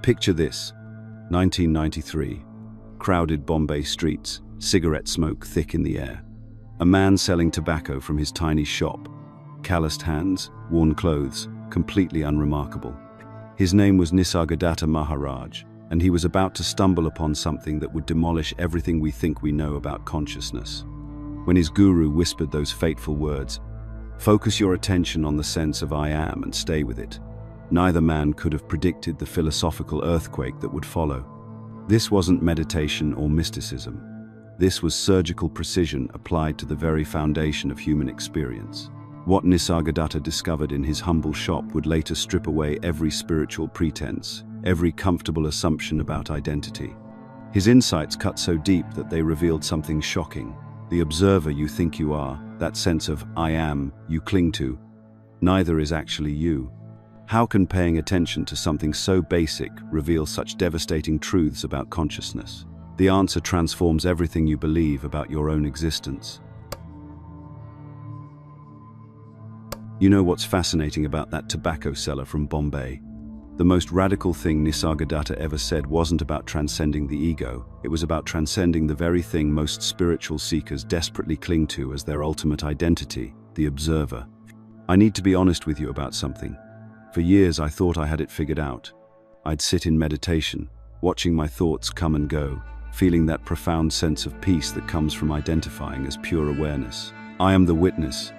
Picture this: 1993, crowded Bombay streets, cigarette smoke thick in the air. A man selling tobacco from his tiny shop, calloused hands, worn clothes, completely unremarkable. His name was Nisargadatta Maharaj, and he was about to stumble upon something that would demolish everything we think we know about consciousness. When his guru whispered those fateful words, "Focus your attention on the sense of I am and stay with it," neither man could have predicted the philosophical earthquake that would follow. This wasn't meditation or mysticism. This was surgical precision applied to the very foundation of human experience. What Nisargadatta discovered in his humble shop would later strip away every spiritual pretense, every comfortable assumption about identity. His insights cut so deep that they revealed something shocking. The observer you think you are, that sense of I am you cling to, neither is actually you. How can paying attention to something so basic reveal such devastating truths about consciousness? The answer transforms everything you believe about your own existence. You know what's fascinating about that tobacco seller from Bombay? The most radical thing Nisargadatta ever said wasn't about transcending the ego, it was about transcending the very thing most spiritual seekers desperately cling to as their ultimate identity, the observer. I need to be honest with you about something. For years I thought I had it figured out. I'd sit in meditation, watching my thoughts come and go, feeling that profound sense of peace that comes from identifying as pure awareness. I am the witness,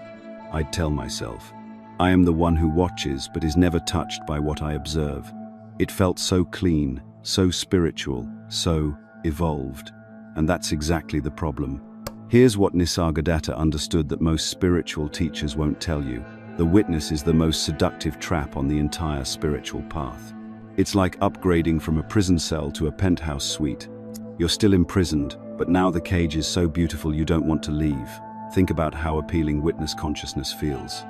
I'd tell myself. I am the one who watches but is never touched by what I observe. It felt so clean, so spiritual, so evolved. And that's exactly the problem. Here's what Nisargadatta understood that most spiritual teachers won't tell you. The witness is the most seductive trap on the entire spiritual path. It's like upgrading from a prison cell to a penthouse suite. You're still imprisoned, but now the cage is so beautiful you don't want to leave. Think about how appealing witness consciousness feels.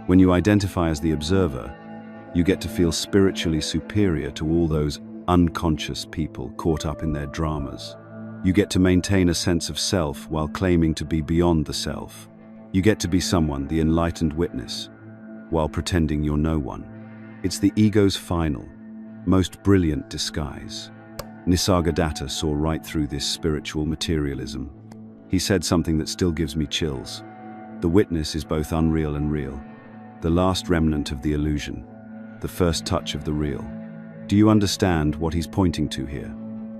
When you identify as the observer, you get to feel spiritually superior to all those unconscious people caught up in their dramas. You get to maintain a sense of self while claiming to be beyond the self. You get to be someone, the enlightened witness, while pretending you're no one. It's the ego's final, most brilliant disguise. Nisargadatta saw right through this spiritual materialism. He said something that still gives me chills. The witness is both unreal and real. The last remnant of the illusion. The first touch of the real. Do you understand what he's pointing to here?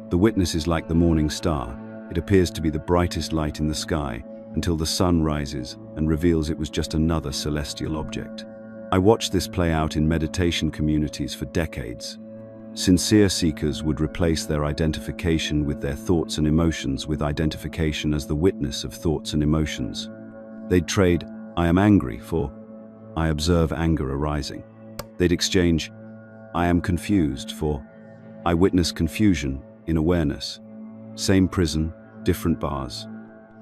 The witness is like the morning star. It appears to be the brightest light in the sky until the sun rises and reveals it was just another celestial object. I watched this play out in meditation communities for decades. Sincere seekers would replace their identification with their thoughts and emotions with identification as the witness of thoughts and emotions. They'd trade, "I am angry," for, "I observe anger arising." They'd exchange, "I am confused," for, "I witness confusion in awareness." Same prison, different bars.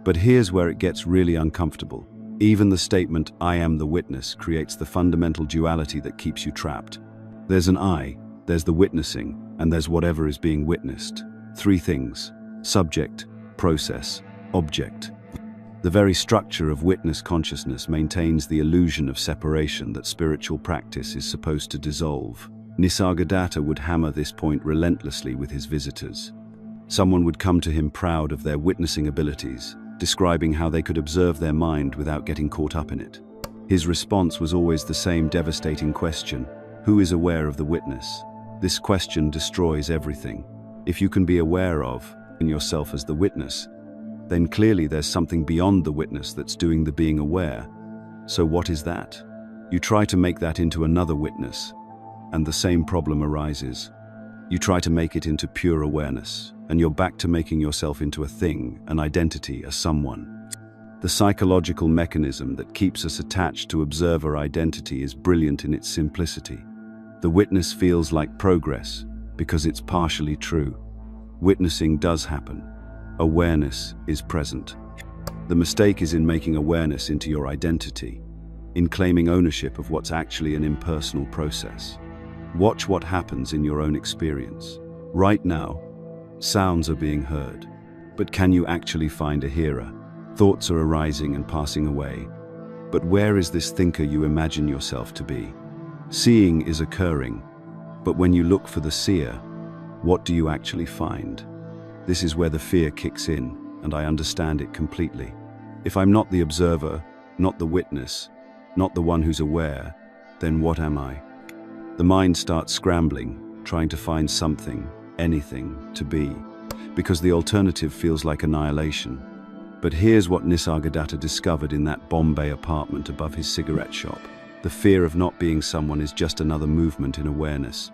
But here's where it gets really uncomfortable. Even the statement, "I am the witness," creates the fundamental duality that keeps you trapped. There's an I, there's the witnessing, and there's whatever is being witnessed. Three things: subject, process, object. The very structure of witness consciousness maintains the illusion of separation that spiritual practice is supposed to dissolve. Nisargadatta would hammer this point relentlessly with his visitors. Someone would come to him proud of their witnessing abilities, describing how they could observe their mind without getting caught up in it. His response was always the same devastating question: who is aware of the witness? This question destroys everything. If you can be aware of, in yourself as the witness, then clearly there's something beyond the witness that's doing the being aware. So what is that? You try to make that into another witness, and the same problem arises. You try to make it into pure awareness, and you're back to making yourself into a thing, an identity, a someone. The psychological mechanism that keeps us attached to observer identity is brilliant in its simplicity. The witness feels like progress because it's partially true. Witnessing does happen. Awareness is present. The mistake is in making awareness into your identity, in claiming ownership of what's actually an impersonal process. Watch what happens in your own experience. Right now, sounds are being heard, but can you actually find a hearer? Thoughts are arising and passing away, but where is this thinker you imagine yourself to be? Seeing is occurring, but when you look for the seer, what do you actually find? This is where the fear kicks in, and I understand it completely. If I'm not the observer, not the witness, not the one who's aware, then what am I? The mind starts scrambling, trying to find something, anything, to be, because the alternative feels like annihilation. But here's what Nisargadatta discovered in that Bombay apartment above his cigarette shop. The fear of not being someone is just another movement in awareness.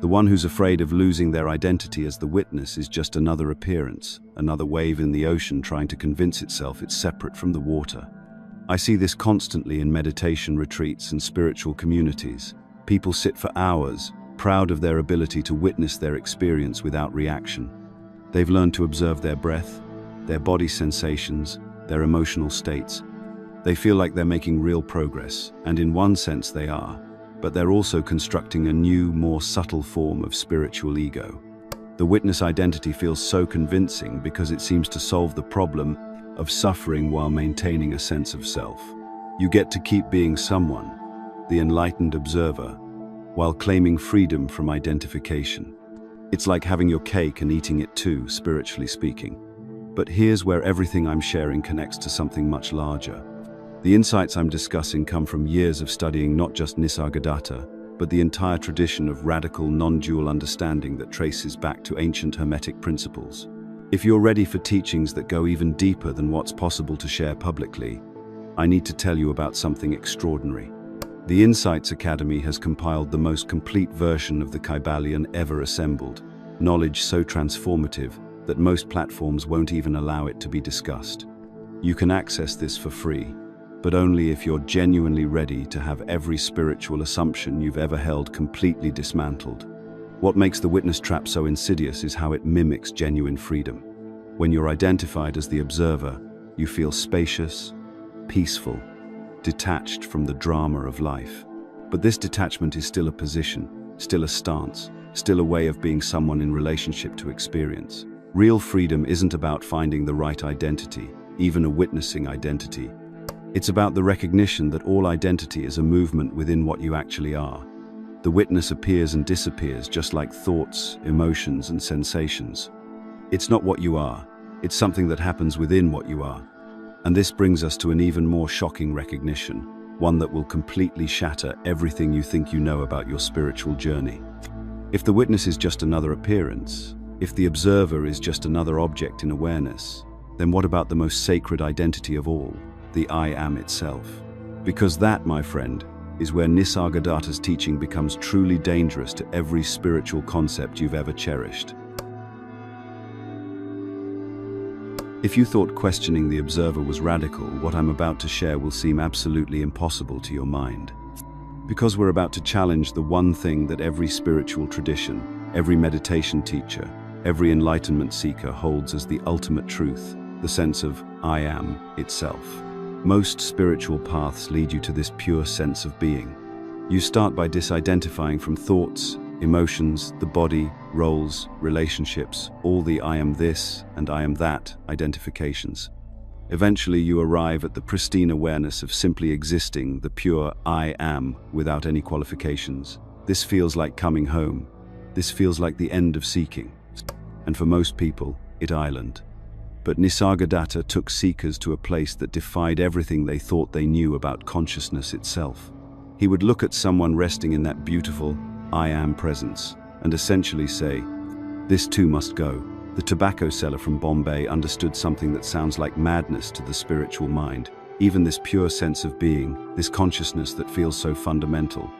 The one who's afraid of losing their identity as the witness is just another appearance, another wave in the ocean trying to convince itself it's separate from the water. I see this constantly in meditation retreats and spiritual communities. People sit for hours, proud of their ability to witness their experience without reaction. They've learned to observe their breath, their body sensations, their emotional states. They feel like they're making real progress, and in one sense they are, but they're also constructing a new, more subtle form of spiritual ego. The witness identity feels so convincing because it seems to solve the problem of suffering while maintaining a sense of self. You get to keep being someone, the enlightened observer, while claiming freedom from identification. It's like having your cake and eating it too, spiritually speaking. But here's where everything I'm sharing connects to something much larger. The insights I'm discussing come from years of studying not just Nisargadatta, but the entire tradition of radical non-dual understanding that traces back to ancient Hermetic principles. If you're ready for teachings that go even deeper than what's possible to share publicly, I need to tell you about something extraordinary. The Insights Academy has compiled the most complete version of the Kybalion ever assembled, knowledge so transformative that most platforms won't even allow it to be discussed. You can access this for free, but only if you're genuinely ready to have every spiritual assumption you've ever held completely dismantled. What makes the witness trap so insidious is how it mimics genuine freedom. When you're identified as the observer, you feel spacious, peaceful, detached from the drama of life. But this detachment is still a position, still a stance, still a way of being someone in relationship to experience. Real freedom isn't about finding the right identity, even a witnessing identity. It's about the recognition that all identity is a movement within what you actually are. The witness appears and disappears just like thoughts, emotions, and sensations. It's not what you are, it's something that happens within what you are. And this brings us to an even more shocking recognition, one that will completely shatter everything you think you know about your spiritual journey. If the witness is just another appearance, if the observer is just another object in awareness, then what about the most sacred identity of all, the I Am itself? Because that, my friend, is where Nisargadatta's teaching becomes truly dangerous to every spiritual concept you've ever cherished. If you thought questioning the observer was radical, what I'm about to share will seem absolutely impossible to your mind. Because we're about to challenge the one thing that every spiritual tradition, every meditation teacher, every enlightenment seeker holds as the ultimate truth, the sense of I Am itself. Most spiritual paths lead you to this pure sense of being. You start by disidentifying from thoughts, emotions, the body, roles, relationships, all the I am this and I am that identifications. Eventually you arrive at the pristine awareness of simply existing, the pure I am without any qualifications. This feels like coming home. This feels like the end of seeking. And for most people, it island. But Nisargadatta took seekers to a place that defied everything they thought they knew about consciousness itself. He would look at someone resting in that beautiful I am presence and essentially say, this too must go. The tobacco seller from Bombay understood something that sounds like madness to the spiritual mind. Even this pure sense of being, this consciousness that feels so fundamental,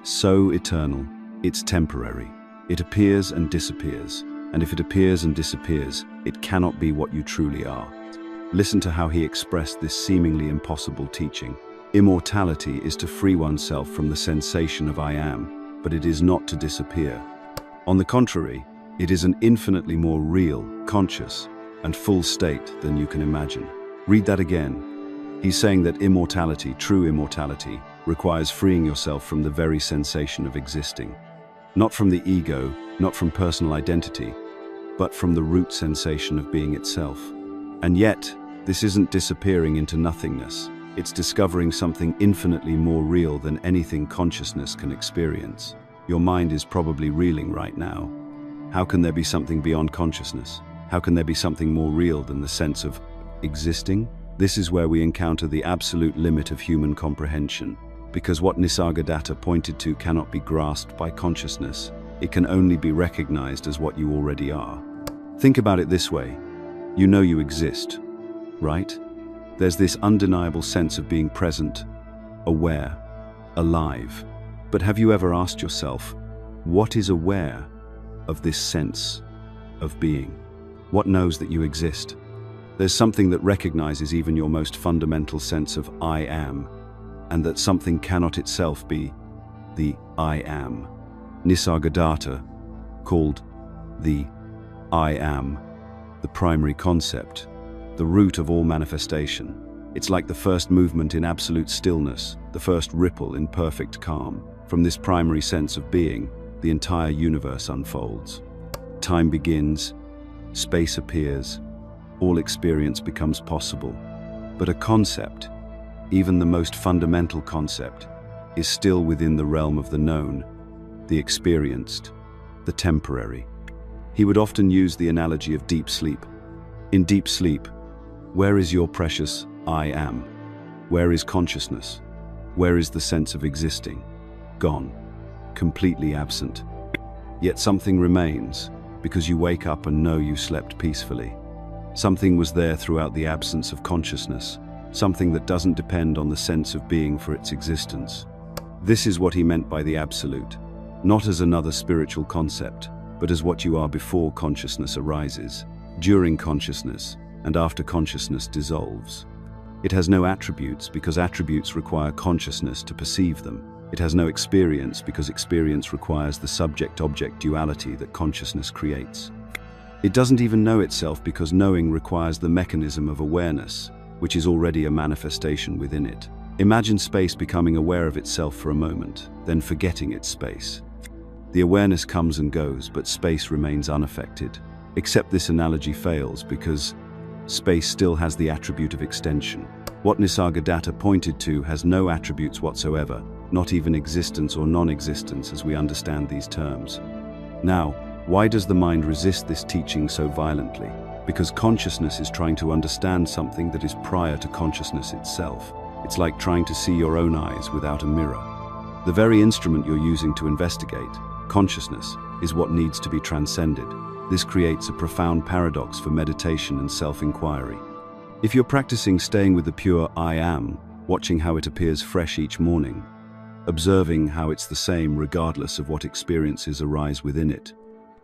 so eternal, it's temporary. It appears and disappears. And if it appears and disappears, it cannot be what you truly are. Listen to how he expressed this seemingly impossible teaching. Immortality is to free oneself from the sensation of I am, but it is not to disappear. On the contrary, it is an infinitely more real, conscious, and full state than you can imagine. Read that again. He's saying that immortality, true immortality, requires freeing yourself from the very sensation of existing. Not from the ego, not from personal identity, but from the root sensation of being itself. And yet, this isn't disappearing into nothingness. It's discovering something infinitely more real than anything consciousness can experience. Your mind is probably reeling right now. How can there be something beyond consciousness? How can there be something more real than the sense of existing? This is where we encounter the absolute limit of human comprehension, because what Nisargadatta pointed to cannot be grasped by consciousness. It can only be recognized as what you already are. Think about it this way. You know you exist, right? There's this undeniable sense of being present, aware, alive. But have you ever asked yourself, what is aware of this sense of being? What knows that you exist? There's something that recognizes even your most fundamental sense of I am, and that something cannot itself be the I am. Nisargadatta called the I am the primary concept, the root of all manifestation. It's like the first movement in absolute stillness, the first ripple in perfect calm. From this primary sense of being, the entire universe unfolds. Time begins, space appears, all experience becomes possible. But a concept, even the most fundamental concept, is still within the realm of the known, the experienced, the temporary. He would often use the analogy of deep sleep. In deep sleep, where is your precious I am? Where is consciousness? Where is the sense of existing? Gone, completely absent. Yet something remains, because you wake up and know you slept peacefully. Something was there throughout the absence of consciousness, something that doesn't depend on the sense of being for its existence. This is what he meant by the absolute, not as another spiritual concept, but as what you are before consciousness arises, during consciousness, and after consciousness dissolves. It has no attributes because attributes require consciousness to perceive them. It has no experience because experience requires the subject-object duality that consciousness creates. It doesn't even know itself because knowing requires the mechanism of awareness, which is already a manifestation within it. Imagine space becoming aware of itself for a moment, then forgetting its space. The awareness comes and goes, but space remains unaffected. Except this analogy fails because space still has the attribute of extension. What Nisargadatta pointed to has no attributes whatsoever, not even existence or non-existence as we understand these terms. Now, why does the mind resist this teaching so violently? Because consciousness is trying to understand something that is prior to consciousness itself. It's like trying to see your own eyes without a mirror. The very instrument you're using to investigate, consciousness, is what needs to be transcended. This creates a profound paradox for meditation and self-inquiry. If you're practicing staying with the pure I am, watching how it appears fresh each morning, observing how it's the same regardless of what experiences arise within it,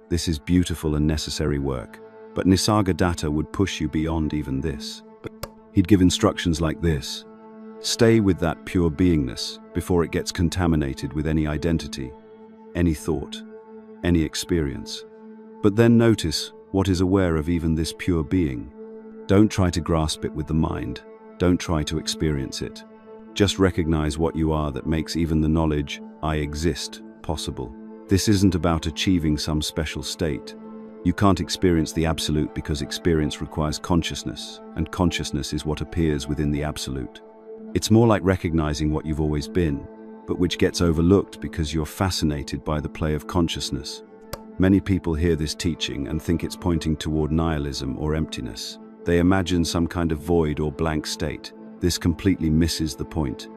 this is beautiful and necessary work. But Nisargadatta would push you beyond even this. He'd give instructions like this: stay with that pure beingness before it gets contaminated with any identity, any thought, any experience. But then notice what is aware of even this pure being. Don't try to grasp it with the mind. Don't try to experience it. Just recognize what you are that makes even the knowledge, I exist, possible. This isn't about achieving some special state. You can't experience the absolute because experience requires consciousness, and consciousness is what appears within the absolute. It's more like recognizing what you've always been, but which gets overlooked because you're fascinated by the play of consciousness. Many people hear this teaching and think it's pointing toward nihilism or emptiness. They imagine some kind of void or blank state. This completely misses the point.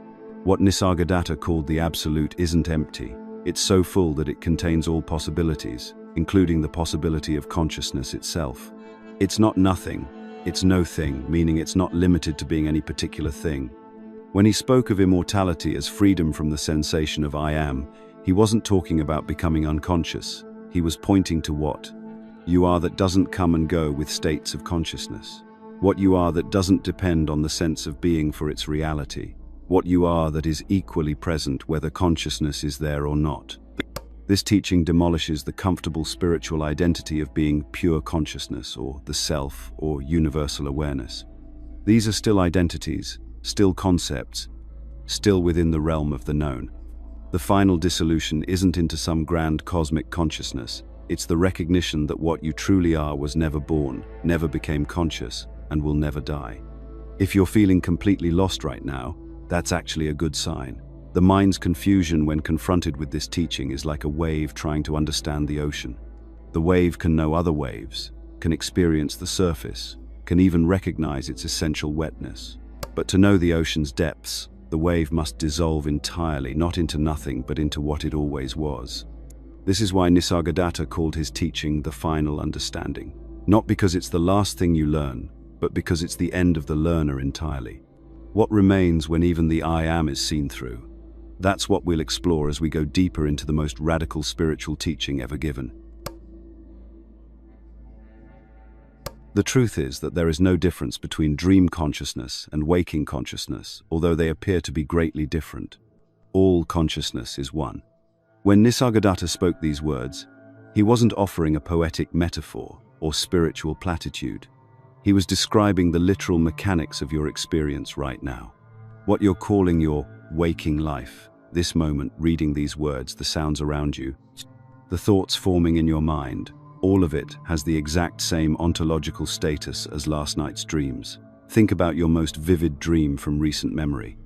What Nisargadatta called the absolute isn't empty. It's so full that it contains all possibilities, including the possibility of consciousness itself. It's not nothing, it's no thing, meaning it's not limited to being any particular thing. When he spoke of immortality as freedom from the sensation of I am, he wasn't talking about becoming unconscious. He was pointing to what you are that doesn't come and go with states of consciousness. What you are that doesn't depend on the sense of being for its reality. What you are that is equally present whether consciousness is there or not. This teaching demolishes the comfortable spiritual identity of being pure consciousness or the self or universal awareness. These are still identities, still concepts, still within the realm of the known. The final dissolution isn't into some grand cosmic consciousness. It's the recognition that what you truly are was never born, never became conscious, and will never die. If you're feeling completely lost right now, that's actually a good sign. The mind's confusion when confronted with this teaching is like a wave trying to understand the ocean. The wave can know other waves, can experience the surface, can even recognize its essential wetness. But to know the ocean's depths, the wave must dissolve entirely, not into nothing, but into what it always was. This is why Nisargadatta called his teaching the final understanding. Not because it's the last thing you learn, but because it's the end of the learner entirely. What remains when even the I Am is seen through? That's what we'll explore as we go deeper into the most radical spiritual teaching ever given. The truth is that there is no difference between dream consciousness and waking consciousness, although they appear to be greatly different. All consciousness is one. When Nisargadatta spoke these words, he wasn't offering a poetic metaphor or spiritual platitude. He was describing the literal mechanics of your experience right now. What you're calling your waking life, this moment, reading these words, the sounds around you, the thoughts forming in your mind, all of it has the exact same ontological status as last night's dreams. Think about your most vivid dream from recent memory.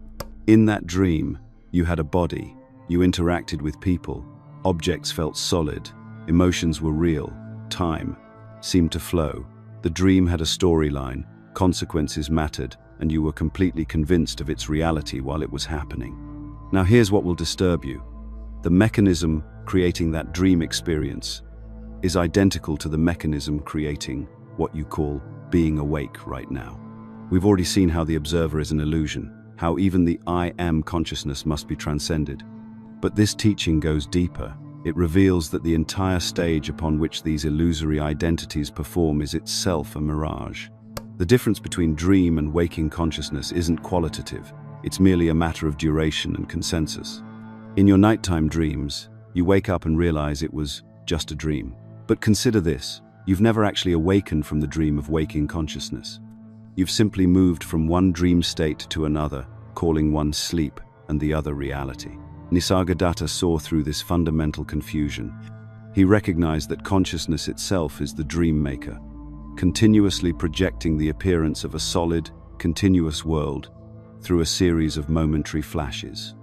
In that dream, you had a body, you interacted with people, objects felt solid, emotions were real, time seemed to flow. The dream had a storyline, consequences mattered, and you were completely convinced of its reality while it was happening. Now here's what will disturb you. The mechanism creating that dream experience is identical to the mechanism creating what you call being awake right now. We've already seen how the observer is an illusion, how even the I Am consciousness must be transcended. But this teaching goes deeper. It reveals that the entire stage upon which these illusory identities perform is itself a mirage. The difference between dream and waking consciousness isn't qualitative, it's merely a matter of duration and consensus. In your nighttime dreams, you wake up and realize it was just a dream. But consider this, you've never actually awakened from the dream of waking consciousness. You've simply moved from one dream state to another, calling one sleep and the other reality. Nisargadatta saw through this fundamental confusion. He recognized that consciousness itself is the dream maker, continuously projecting the appearance of a solid, continuous world through a series of momentary flashes.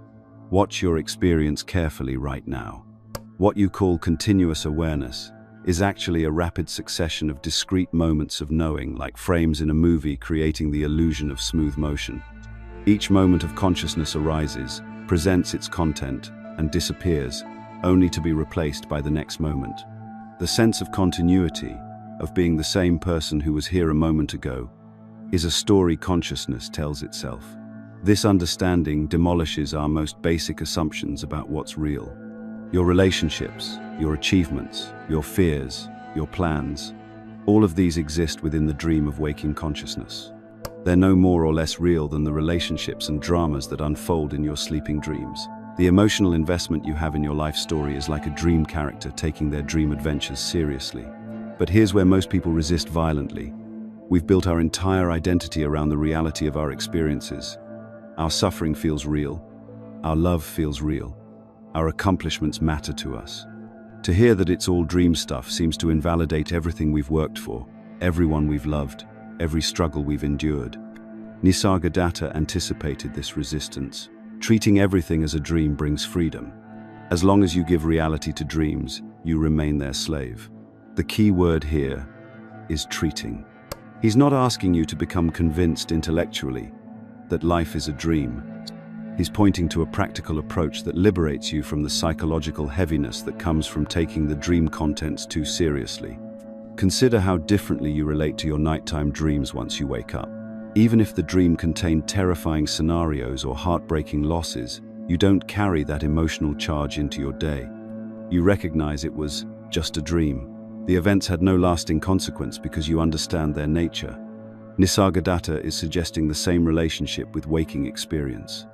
Watch your experience carefully right now. What you call continuous awareness is actually a rapid succession of discrete moments of knowing, like frames in a movie creating the illusion of smooth motion. Each moment of consciousness arises, presents its content, and disappears, only to be replaced by the next moment. The sense of continuity, of being the same person who was here a moment ago, is a story consciousness tells itself. This understanding demolishes our most basic assumptions about what's real. Your relationships, your achievements, your fears, your plans, all of these exist within the dream of waking consciousness. They're no more or less real than the relationships and dramas that unfold in your sleeping dreams. The emotional investment you have in your life story is like a dream character taking their dream adventures seriously. But here's where most people resist violently. We've built our entire identity around the reality of our experiences. Our suffering feels real. Our love feels real. Our accomplishments matter to us. To hear that it's all dream stuff seems to invalidate everything we've worked for, everyone we've loved, every struggle we've endured. Nisargadatta anticipated this resistance. Treating everything as a dream brings freedom. As long as you give reality to dreams, you remain their slave. The key word here is treating. He's not asking you to become convinced intellectually that life is a dream. He's pointing to a practical approach that liberates you from the psychological heaviness that comes from taking the dream contents too seriously. Consider how differently you relate to your nighttime dreams once you wake up. Even if the dream contained terrifying scenarios or heartbreaking losses, you don't carry that emotional charge into your day. You recognize it was just a dream. The events had no lasting consequence because you understand their nature. Nisargadatta is suggesting the same relationship with waking experience.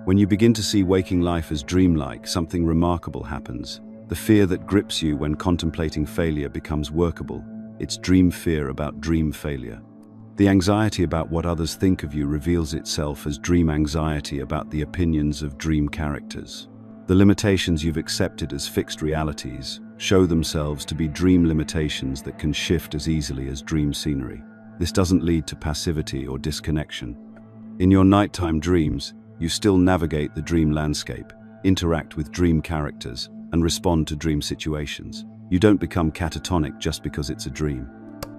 When you begin to see waking life as dreamlike, something remarkable happens. The fear that grips you when contemplating failure becomes workable. It's dream fear about dream failure. The anxiety about what others think of you reveals itself as dream anxiety about the opinions of dream characters. The limitations you've accepted as fixed realities show themselves to be dream limitations that can shift as easily as dream scenery. This doesn't lead to passivity or disconnection. In your nighttime dreams, you still navigate the dream landscape, interact with dream characters, and respond to dream situations. You don't become catatonic just because it's a dream.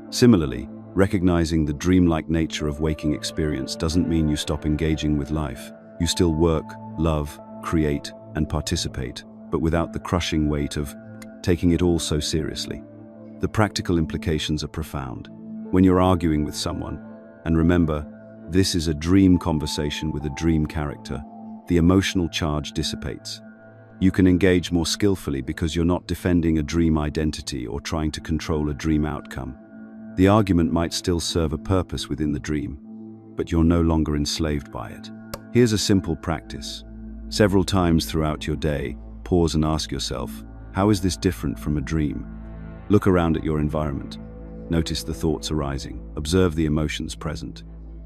Similarly, recognizing the dreamlike nature of waking experience doesn't mean you stop engaging with life. You still work, love, create, and participate, but without the crushing weight of taking it all so seriously. The practical implications are profound. When you're arguing with someone, and remember, this is a dream conversation with a dream character, the emotional charge dissipates. You can engage more skillfully because you're not defending a dream identity or trying to control a dream outcome. The argument might still serve a purpose within the dream, but you're no longer enslaved by it. Here's a simple practice. Several times throughout your day, pause and ask yourself, how is this different from a dream? Look around at your environment. Notice the thoughts arising. Observe the emotions present.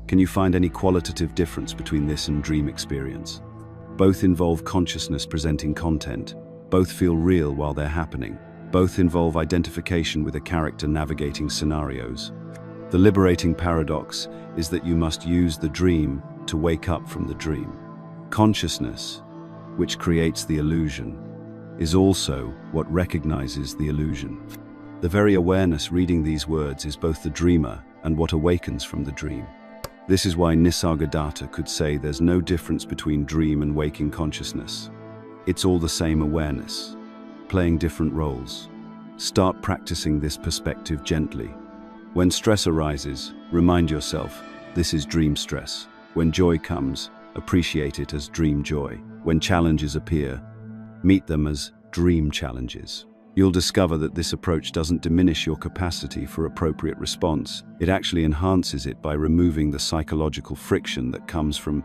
Can you find any qualitative difference between this and dream experience? Both involve consciousness presenting content. Both feel real while they're happening. Both involve identification with a character navigating scenarios. The liberating paradox is that you must use the dream to wake up from the dream. Consciousness, which creates the illusion, is also what recognizes the illusion. The very awareness reading these words is both the dreamer and what awakens from the dream. This is why Nisargadatta could say there's no difference between dream and waking consciousness. It's all the same awareness, playing different roles. Start practicing this perspective gently. When stress arises, remind yourself, this is dream stress. When joy comes, appreciate it as dream joy. When challenges appear, meet them as dream challenges. You'll discover that this approach doesn't diminish your capacity for appropriate response. It actually enhances it by removing the psychological friction that comes from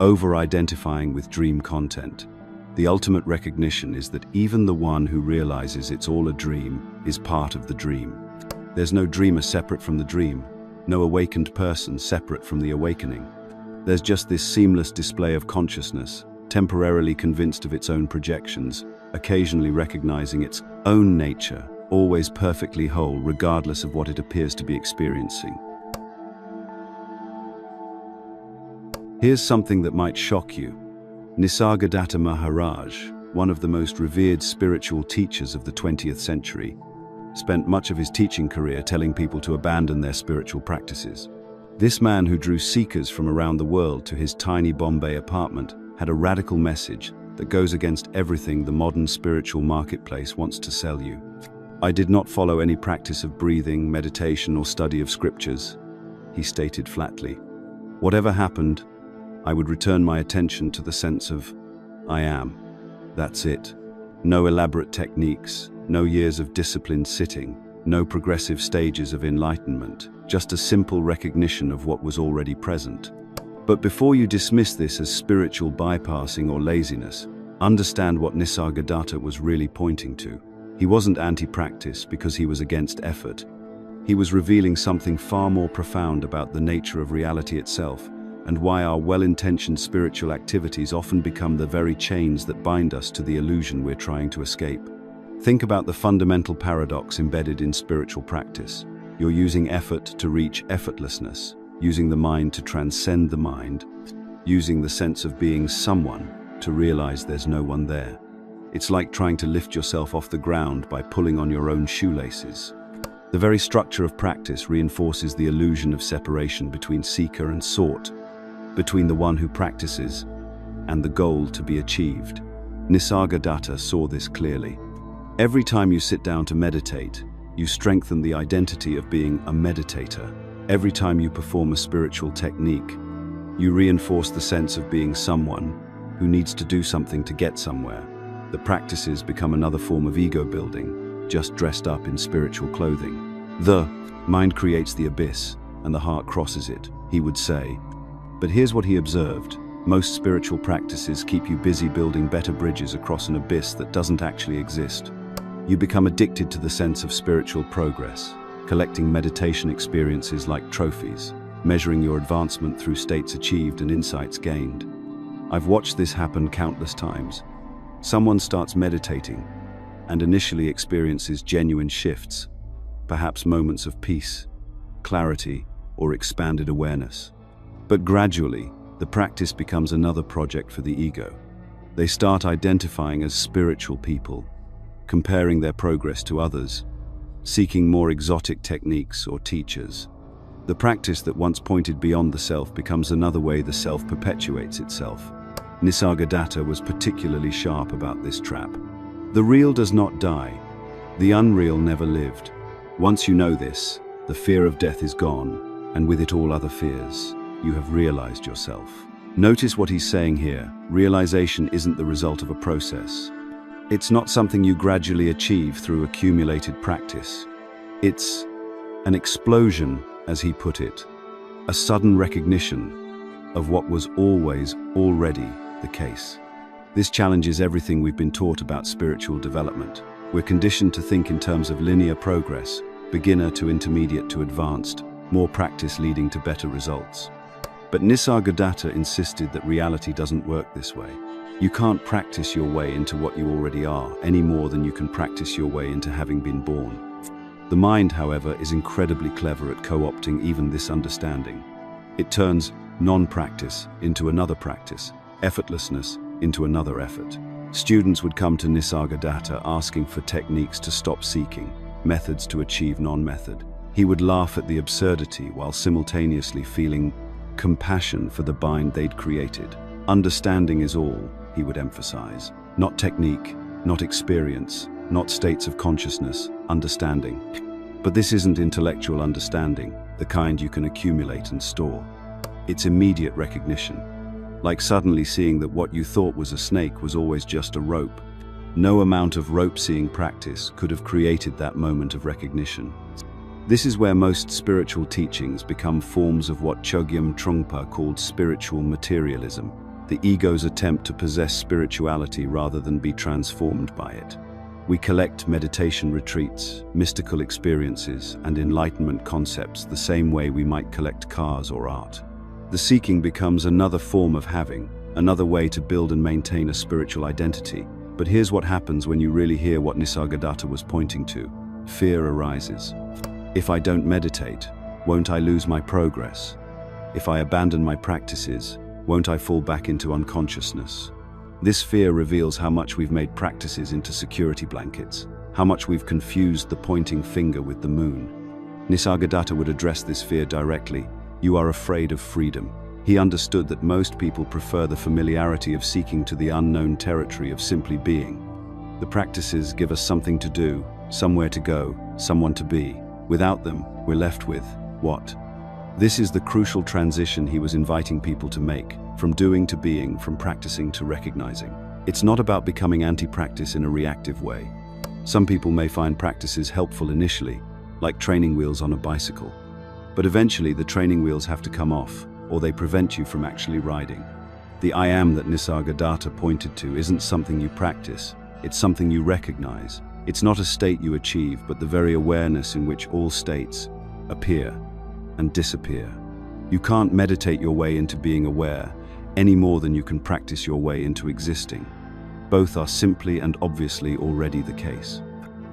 over-identifying with dream content. The ultimate recognition is that even the one who realizes it's all a dream is part of the dream. There's no dreamer separate from the dream, no awakened person separate from the awakening. There's just this seamless display of consciousness, temporarily convinced of its own projections, occasionally recognizing its own nature, always perfectly whole regardless of what it appears to be experiencing. Here's something that might shock you. Nisargadatta Maharaj, one of the most revered spiritual teachers of the 20th century, spent much of his teaching career telling people to abandon their spiritual practices. This man, who drew seekers from around the world to his tiny Bombay apartment, had a radical message that goes against everything the modern spiritual marketplace wants to sell you. I did not follow any practice of breathing, meditation, or study of scriptures, he stated flatly. Whatever happened, I would return my attention to the sense of I am. That's it. No elaborate techniques, no years of disciplined sitting, no progressive stages of enlightenment, just a simple recognition of what was already present. But before you dismiss this as spiritual bypassing or laziness, understand what Nisargadatta was really pointing to. He wasn't anti-practice because he was against effort. He was revealing something far more profound about the nature of reality itself, and why our well-intentioned spiritual activities often become the very chains that bind us to the illusion we're trying to escape. Think about the fundamental paradox embedded in spiritual practice. You're using effort to reach effortlessness, using the mind to transcend the mind, using the sense of being someone to realize there's no one there. It's like trying to lift yourself off the ground by pulling on your own shoelaces. The very structure of practice reinforces the illusion of separation between seeker and sought, between the one who practices and the goal to be achieved. Nisargadatta saw this clearly. Every time you sit down to meditate, you strengthen the identity of being a meditator. Every time you perform a spiritual technique, you reinforce the sense of being someone who needs to do something to get somewhere. The practices become another form of ego building, just dressed up in spiritual clothing. The mind creates the abyss, and the heart crosses it, he would say. But here's what he observed. Most spiritual practices keep you busy building better bridges across an abyss that doesn't actually exist. You become addicted to the sense of spiritual progress, collecting meditation experiences like trophies, measuring your advancement through states achieved and insights gained. I've watched this happen countless times. Someone starts meditating and initially experiences genuine shifts, perhaps moments of peace, clarity, or expanded awareness. But gradually, the practice becomes another project for the ego. They start identifying as spiritual people, comparing their progress to others, seeking more exotic techniques or teachers. The practice that once pointed beyond the self becomes another way the self perpetuates itself. Nisargadatta was particularly sharp about this trap. The real does not die. The unreal never lived. Once you know this, the fear of death is gone, and with it all other fears. You have realized yourself. Notice what he's saying here. Realization isn't the result of a process. It's not something you gradually achieve through accumulated practice. It's an explosion, as he put it, a sudden recognition of what was always already the case. This challenges everything we've been taught about spiritual development. We're conditioned to think in terms of linear progress, beginner to intermediate to advanced, more practice leading to better results. But Nisargadatta insisted that reality doesn't work this way. You can't practice your way into what you already are, any more than you can practice your way into having been born. The mind, however, is incredibly clever at co-opting even this understanding. It turns non-practice into another practice, effortlessness into another effort. Students would come to Nisargadatta asking for techniques to stop seeking, methods to achieve non-method. He would laugh at the absurdity while simultaneously feeling compassion for the bind they'd created. Understanding is all, he would emphasize. Not technique, not experience, not states of consciousness, understanding. But this isn't intellectual understanding, the kind you can accumulate and store. It's immediate recognition. Like suddenly seeing that what you thought was a snake was always just a rope. No amount of rope-seeing practice could have created that moment of recognition. This is where most spiritual teachings become forms of what Chogyam Trungpa called spiritual materialism, the ego's attempt to possess spirituality rather than be transformed by it. We collect meditation retreats, mystical experiences, and enlightenment concepts the same way we might collect cars or art. The seeking becomes another form of having, another way to build and maintain a spiritual identity. But here's what happens when you really hear what Nisargadatta was pointing to. Fear arises. If I don't meditate, won't I lose my progress? If I abandon my practices, won't I fall back into unconsciousness? This fear reveals how much we've made practices into security blankets, how much we've confused the pointing finger with the moon. Nisargadatta would address this fear directly. You are afraid of freedom. He understood that most people prefer the familiarity of seeking to the unknown territory of simply being. The practices give us something to do, somewhere to go, someone to be. Without them, we're left with what? This is the crucial transition he was inviting people to make, from doing to being, from practicing to recognizing. It's not about becoming anti-practice in a reactive way. Some people may find practices helpful initially, like training wheels on a bicycle. But eventually the training wheels have to come off, or they prevent you from actually riding. The I am that Nisargadatta pointed to isn't something you practice, it's something you recognize. It's not a state you achieve, but the very awareness in which all states appear and disappear. You can't meditate your way into being aware, any more than you can practice your way into existing. Both are simply and obviously already the case.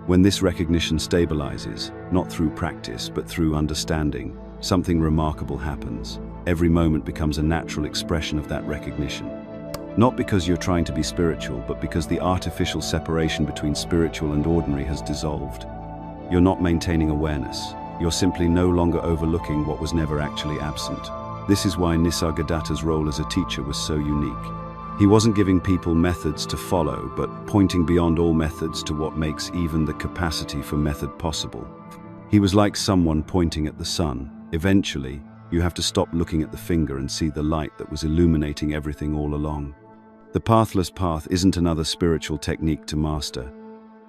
When this recognition stabilizes, not through practice but through understanding, something remarkable happens. Every moment becomes a natural expression of that recognition. Not because you're trying to be spiritual, but because the artificial separation between spiritual and ordinary has dissolved. You're not maintaining awareness. You're simply no longer overlooking what was never actually absent. This is why Nisargadatta's role as a teacher was so unique. He wasn't giving people methods to follow, but pointing beyond all methods to what makes even the capacity for method possible. He was like someone pointing at the sun. Eventually, you have to stop looking at the finger and see the light that was illuminating everything all along. The pathless path isn't another spiritual technique to master.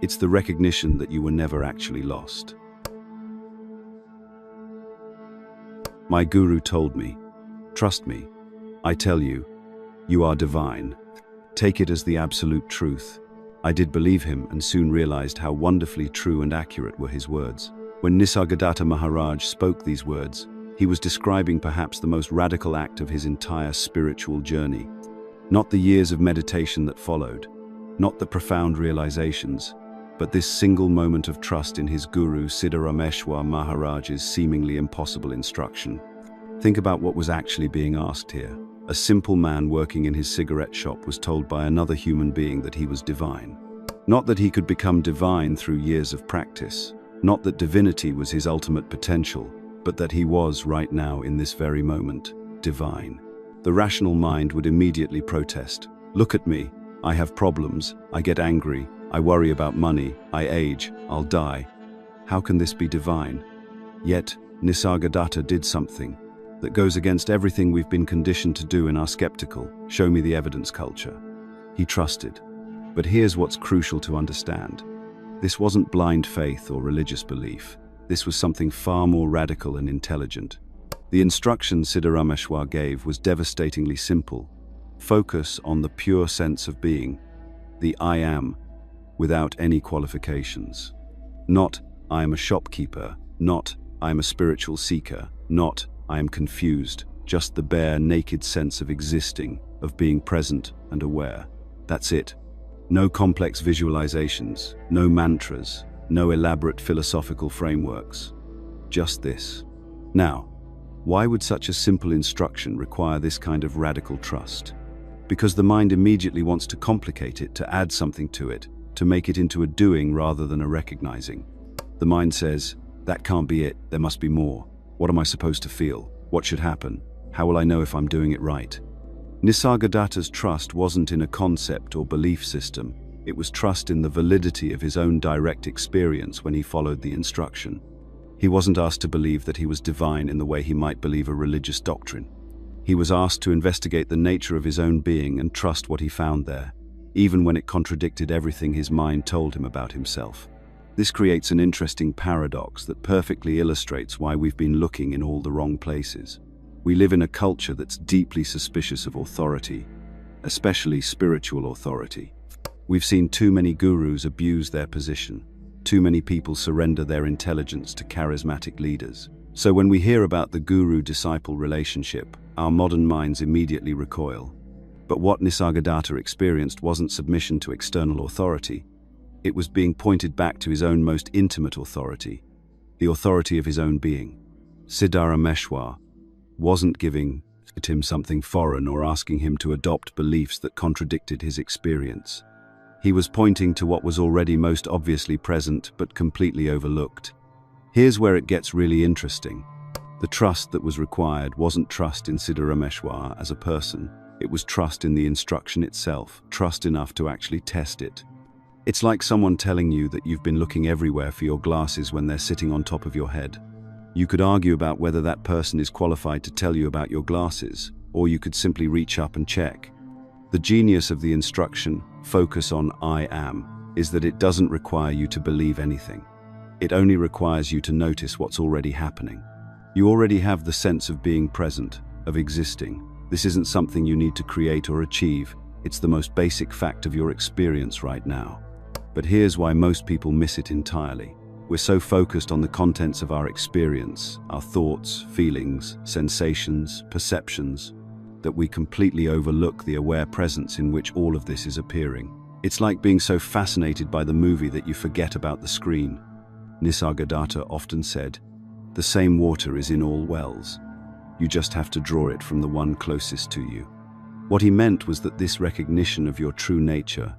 It's the recognition that you were never actually lost. My guru told me, trust me, I tell you, you are divine. Take it as the absolute truth. I did believe him and soon realized how wonderfully true and accurate were his words. When Nisargadatta Maharaj spoke these words, he was describing perhaps the most radical act of his entire spiritual journey. Not the years of meditation that followed, not the profound realizations, but this single moment of trust in his guru Siddharameshwar Maharaj's seemingly impossible instruction. Think about what was actually being asked here. A simple man working in his cigarette shop was told by another human being that he was divine. Not that he could become divine through years of practice, not that divinity was his ultimate potential, but that he was, right now, in this very moment, divine. The rational mind would immediately protest. Look at me. I have problems. I get angry. I worry about money. I age. I'll die. How can this be divine? Yet, Nisargadatta did something that goes against everything we've been conditioned to do in our skeptical, show me the evidence culture. He trusted. But here's what's crucial to understand. This wasn't blind faith or religious belief. This was something far more radical and intelligent. The instruction Siddharameshwar gave was devastatingly simple. Focus on the pure sense of being, the I am, without any qualifications. Not, I am a shopkeeper, not, I am a spiritual seeker, not, I am confused, just the bare, naked sense of existing, of being present and aware. That's it. No complex visualizations, no mantras, no elaborate philosophical frameworks. Just this. Now, why would such a simple instruction require this kind of radical trust? Because the mind immediately wants to complicate it, to add something to it, to make it into a doing rather than a recognizing. The mind says, that can't be it, there must be more. What am I supposed to feel? What should happen? How will I know if I'm doing it right? Nisargadatta's trust wasn't in a concept or belief system. It was trust in the validity of his own direct experience when he followed the instruction. He wasn't asked to believe that he was divine in the way he might believe a religious doctrine. He was asked to investigate the nature of his own being and trust what he found there, even when it contradicted everything his mind told him about himself. This creates an interesting paradox that perfectly illustrates why we've been looking in all the wrong places. We live in a culture that's deeply suspicious of authority, especially spiritual authority. We've seen too many gurus abuse their position. Too many people surrender their intelligence to charismatic leaders. So when we hear about the guru-disciple relationship, our modern minds immediately recoil. But what Nisargadatta experienced wasn't submission to external authority. It was being pointed back to his own most intimate authority, the authority of his own being. Siddharameshwar wasn't giving him something foreign or asking him to adopt beliefs that contradicted his experience. He was pointing to what was already most obviously present but completely overlooked. Here's where it gets really interesting. The trust that was required wasn't trust in Siddharameshwar as a person. It was trust in the instruction itself, trust enough to actually test it. It's like someone telling you that you've been looking everywhere for your glasses when they're sitting on top of your head. You could argue about whether that person is qualified to tell you about your glasses, or you could simply reach up and check. The genius of the instruction, focus on I am, is that it doesn't require you to believe anything. It only requires you to notice what's already happening. You already have the sense of being present, of existing. This isn't something you need to create or achieve. It's the most basic fact of your experience right now. But here's why most people miss it entirely. We're so focused on the contents of our experience, our thoughts, feelings, sensations, perceptions, that we completely overlook the aware presence in which all of this is appearing. It's like being so fascinated by the movie that you forget about the screen. Nisargadatta often said, "The same water is in all wells. You just have to draw it from the one closest to you." What he meant was that this recognition of your true nature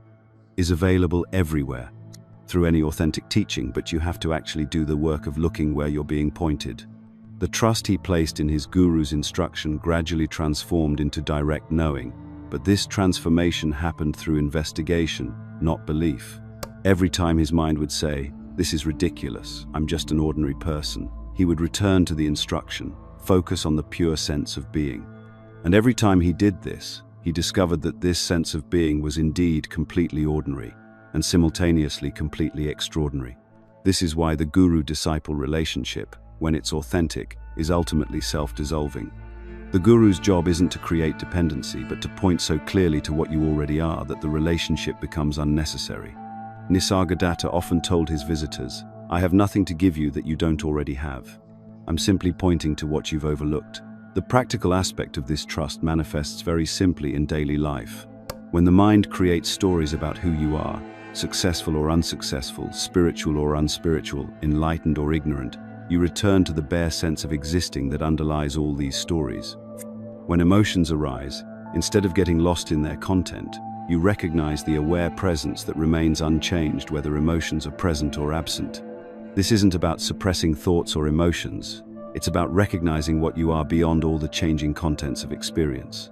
is available everywhere, through any authentic teaching, but you have to actually do the work of looking where you're being pointed. The trust he placed in his guru's instruction gradually transformed into direct knowing, but this transformation happened through investigation, not belief. Every time his mind would say, "This is ridiculous, I'm just an ordinary person," he would return to the instruction, focus on the pure sense of being. And every time he did this, he discovered that this sense of being was indeed completely ordinary, and simultaneously completely extraordinary. This is why the guru-disciple relationship, when it's authentic, is ultimately self-dissolving. The guru's job isn't to create dependency, but to point so clearly to what you already are that the relationship becomes unnecessary. Nisargadatta often told his visitors, "I have nothing to give you that you don't already have. I'm simply pointing to what you've overlooked." The practical aspect of this trust manifests very simply in daily life. When the mind creates stories about who you are, successful or unsuccessful, spiritual or unspiritual, enlightened or ignorant, you return to the bare sense of existing that underlies all these stories. When emotions arise, instead of getting lost in their content, You recognize the aware presence that remains unchanged whether emotions are present or absent. This isn't about suppressing thoughts or emotions. It's about recognizing what you are beyond all the changing contents of experience.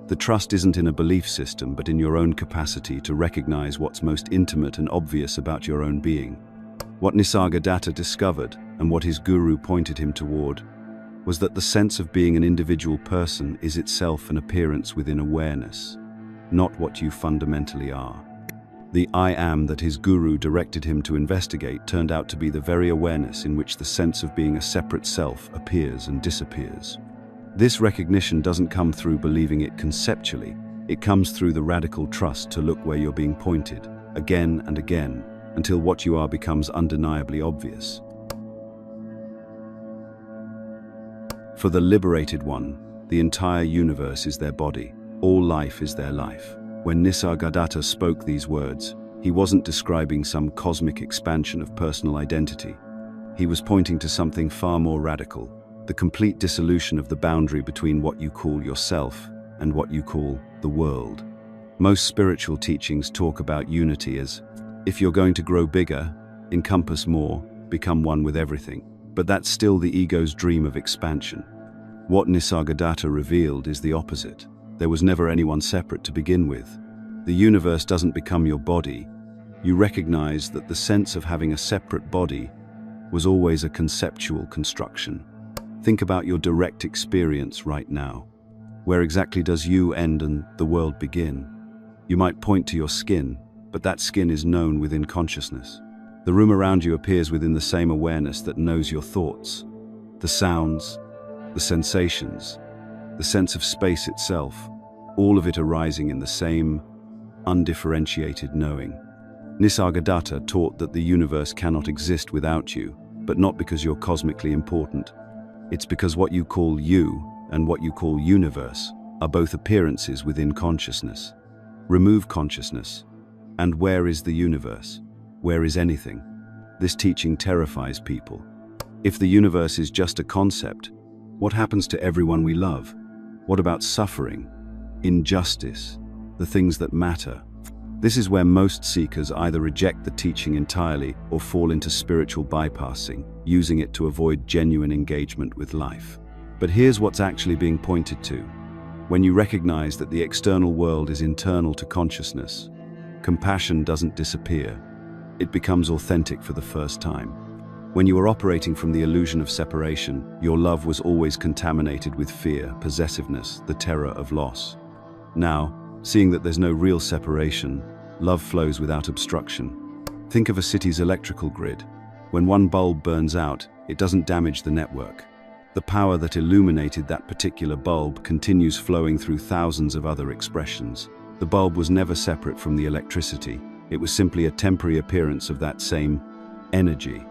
The trust isn't in a belief system, but in your own capacity to recognize what's most intimate and obvious about your own being. What Nisargadatta discovered, and what his guru pointed him toward, was that the sense of being an individual person is itself an appearance within awareness, not what you fundamentally are. The I am that his guru directed him to investigate turned out to be the very awareness in which the sense of being a separate self appears and disappears. This recognition doesn't come through believing it conceptually. It comes through the radical trust to look where you're being pointed, again and again, until what you are becomes undeniably obvious. For the liberated one, the entire universe is their body. All life is their life. When Nisargadatta spoke these words, he wasn't describing some cosmic expansion of personal identity. He was pointing to something far more radical, the complete dissolution of the boundary between what you call yourself and what you call the world. Most spiritual teachings talk about unity as, if you're going to grow bigger, encompass more, become one with everything. But that's still the ego's dream of expansion. What Nisargadatta revealed is the opposite. There was never anyone separate to begin with. The universe doesn't become your body. You recognize that the sense of having a separate body was always a conceptual construction. Think about your direct experience right now. Where exactly does you end and the world begin? You might point to your skin, but that skin is known within consciousness. The room around you appears within the same awareness that knows your thoughts. The sounds, the sensations, the sense of space itself, all of it arising in the same undifferentiated knowing. Nisargadatta taught that the universe cannot exist without you, but not because you're cosmically important. It's because what you call you and what you call universe are both appearances within consciousness. Remove consciousness, and where is the universe? Where is anything? This teaching terrifies people. If the universe is just a concept, what happens to everyone we love? What about suffering, injustice, the things that matter? This is where most seekers either reject the teaching entirely or fall into spiritual bypassing, using it to avoid genuine engagement with life. But here's what's actually being pointed to. When you recognize that the external world is internal to consciousness, compassion doesn't disappear. It becomes authentic for the first time. When you were operating from the illusion of separation, your love was always contaminated with fear, possessiveness, the terror of loss. Now, seeing that there's no real separation, love flows without obstruction. Think of a city's electrical grid. When one bulb burns out, it doesn't damage the network. The power that illuminated that particular bulb continues flowing through thousands of other expressions. The bulb was never separate from the electricity. It was simply a temporary appearance of that same energy.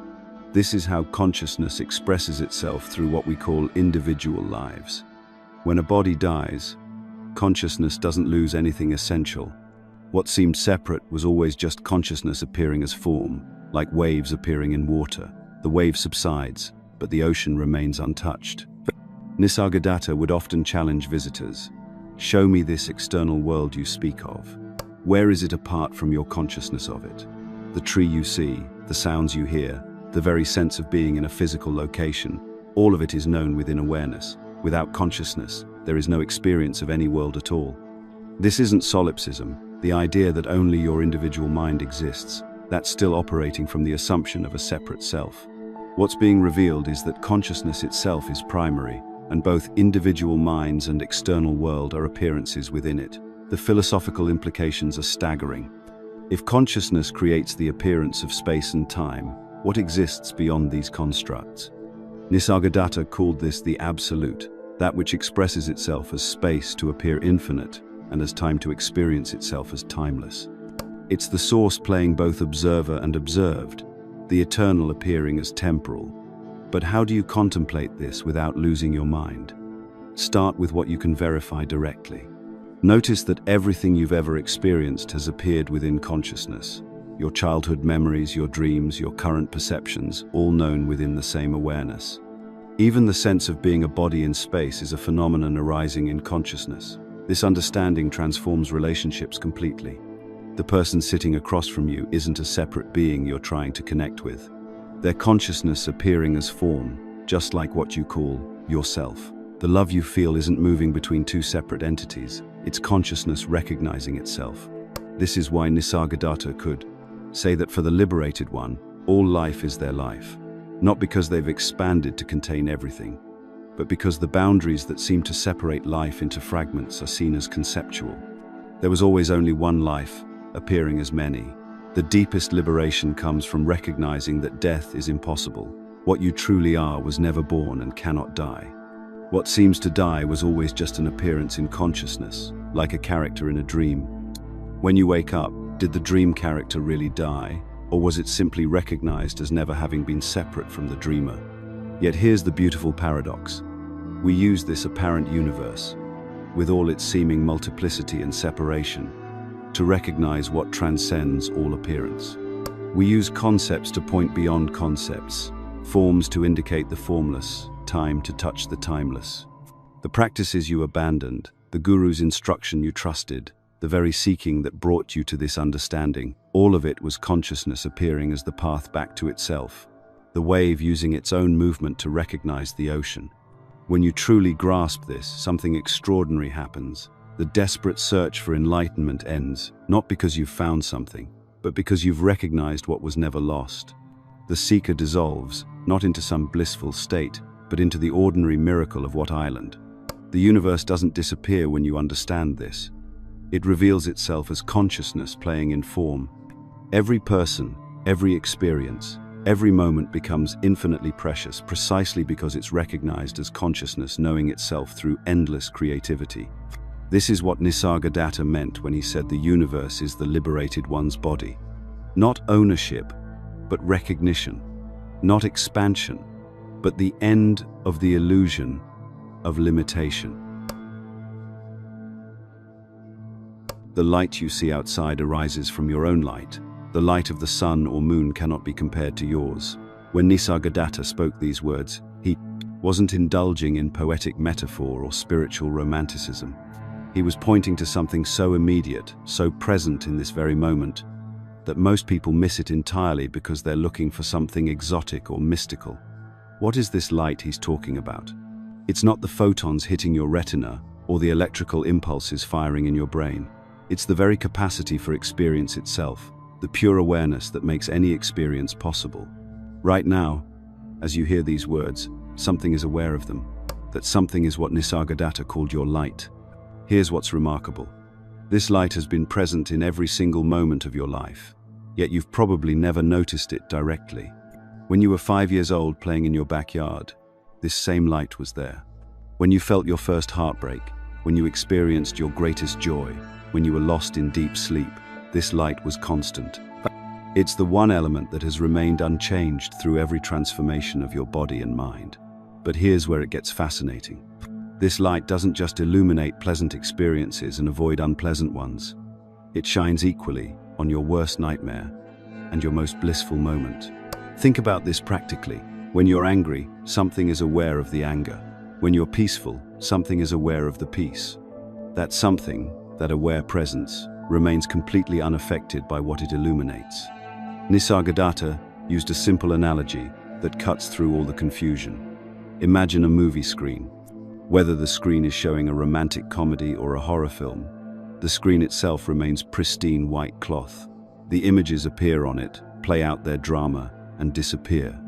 This is how consciousness expresses itself through what we call individual lives. When a body dies, consciousness doesn't lose anything essential. What seemed separate was always just consciousness appearing as form, like waves appearing in water. The wave subsides, but the ocean remains untouched. Nisargadatta would often challenge visitors. Show me this external world you speak of. Where is it apart from your consciousness of it? The tree you see, the sounds you hear, the very sense of being in a physical location, all of it is known within awareness. Without consciousness, there is no experience of any world at all. This isn't solipsism, the idea that only your individual mind exists. That's still operating from the assumption of a separate self. What's being revealed is that consciousness itself is primary, and both individual minds and external world are appearances within it. The philosophical implications are staggering. If consciousness creates the appearance of space and time, what exists beyond these constructs? Nisargadatta called this the absolute, that which expresses itself as space to appear infinite, and as time to experience itself as timeless. It's the source playing both observer and observed, the eternal appearing as temporal. But how do you contemplate this without losing your mind? Start with what you can verify directly. Notice that everything you've ever experienced has appeared within consciousness. Your childhood memories, your dreams, your current perceptions, all known within the same awareness. Even the sense of being a body in space is a phenomenon arising in consciousness. This understanding transforms relationships completely. The person sitting across from you isn't a separate being you're trying to connect with. Their consciousness appearing as form, just like what you call yourself. The love you feel isn't moving between two separate entities. It's consciousness recognizing itself. This is why Nisargadatta could say that for the liberated one, all life is their life. Not because they've expanded to contain everything, but because the boundaries that seem to separate life into fragments are seen as conceptual. There was always only one life, appearing as many. The deepest liberation comes from recognizing that death is impossible. What you truly are was never born and cannot die. What seems to die was always just an appearance in consciousness, like a character in a dream. When you wake up, did the dream character really die, or was it simply recognized as never having been separate from the dreamer? Yet here's the beautiful paradox. We use this apparent universe, with all its seeming multiplicity and separation, to recognize what transcends all appearance. We use concepts to point beyond concepts, forms to indicate the formless, time to touch the timeless. The practices you abandoned, the guru's instruction you trusted, the very seeking that brought you to this understanding, all of it was consciousness appearing as the path back to itself, the wave using its own movement to recognize the ocean. When you truly grasp this, something extraordinary happens. The desperate search for enlightenment ends, not because you've found something, but because you've recognized what was never lost. The seeker dissolves, not into some blissful state, but into the ordinary miracle of what island. The universe doesn't disappear when you understand this. It reveals itself as consciousness playing in form. Every person, every experience, every moment becomes infinitely precious precisely because it's recognized as consciousness knowing itself through endless creativity. This is what Nisargadatta meant when he said the universe is the liberated one's body. Not ownership, but recognition. Not expansion, but the end of the illusion of limitation. The light you see outside arises from your own light. The light of the sun or moon cannot be compared to yours. When Nisargadatta spoke these words, he wasn't indulging in poetic metaphor or spiritual romanticism. He was pointing to something so immediate, so present in this very moment, that most people miss it entirely because they're looking for something exotic or mystical. What is this light he's talking about? It's not the photons hitting your retina or the electrical impulses firing in your brain. It's the very capacity for experience itself, the pure awareness that makes any experience possible. Right now, as you hear these words, something is aware of them. That something is what Nisargadatta called your light. Here's what's remarkable. This light has been present in every single moment of your life, yet you've probably never noticed it directly. When you were 5 years old playing in your backyard, this same light was there. When you felt your first heartbreak, when you experienced your greatest joy, when you were lost in deep sleep, this light was constant. It's the one element that has remained unchanged through every transformation of your body and mind. But here's where it gets fascinating. This light doesn't just illuminate pleasant experiences and avoid unpleasant ones. It shines equally on your worst nightmare and your most blissful moment. Think about this practically. When you're angry, something is aware of the anger. When you're peaceful, something is aware of the peace. That something, that aware presence, remains completely unaffected by what it illuminates. Nisargadatta used a simple analogy that cuts through all the confusion. Imagine a movie screen. Whether the screen is showing a romantic comedy or a horror film, the screen itself remains pristine white cloth. The images appear on it, play out their drama, and disappear,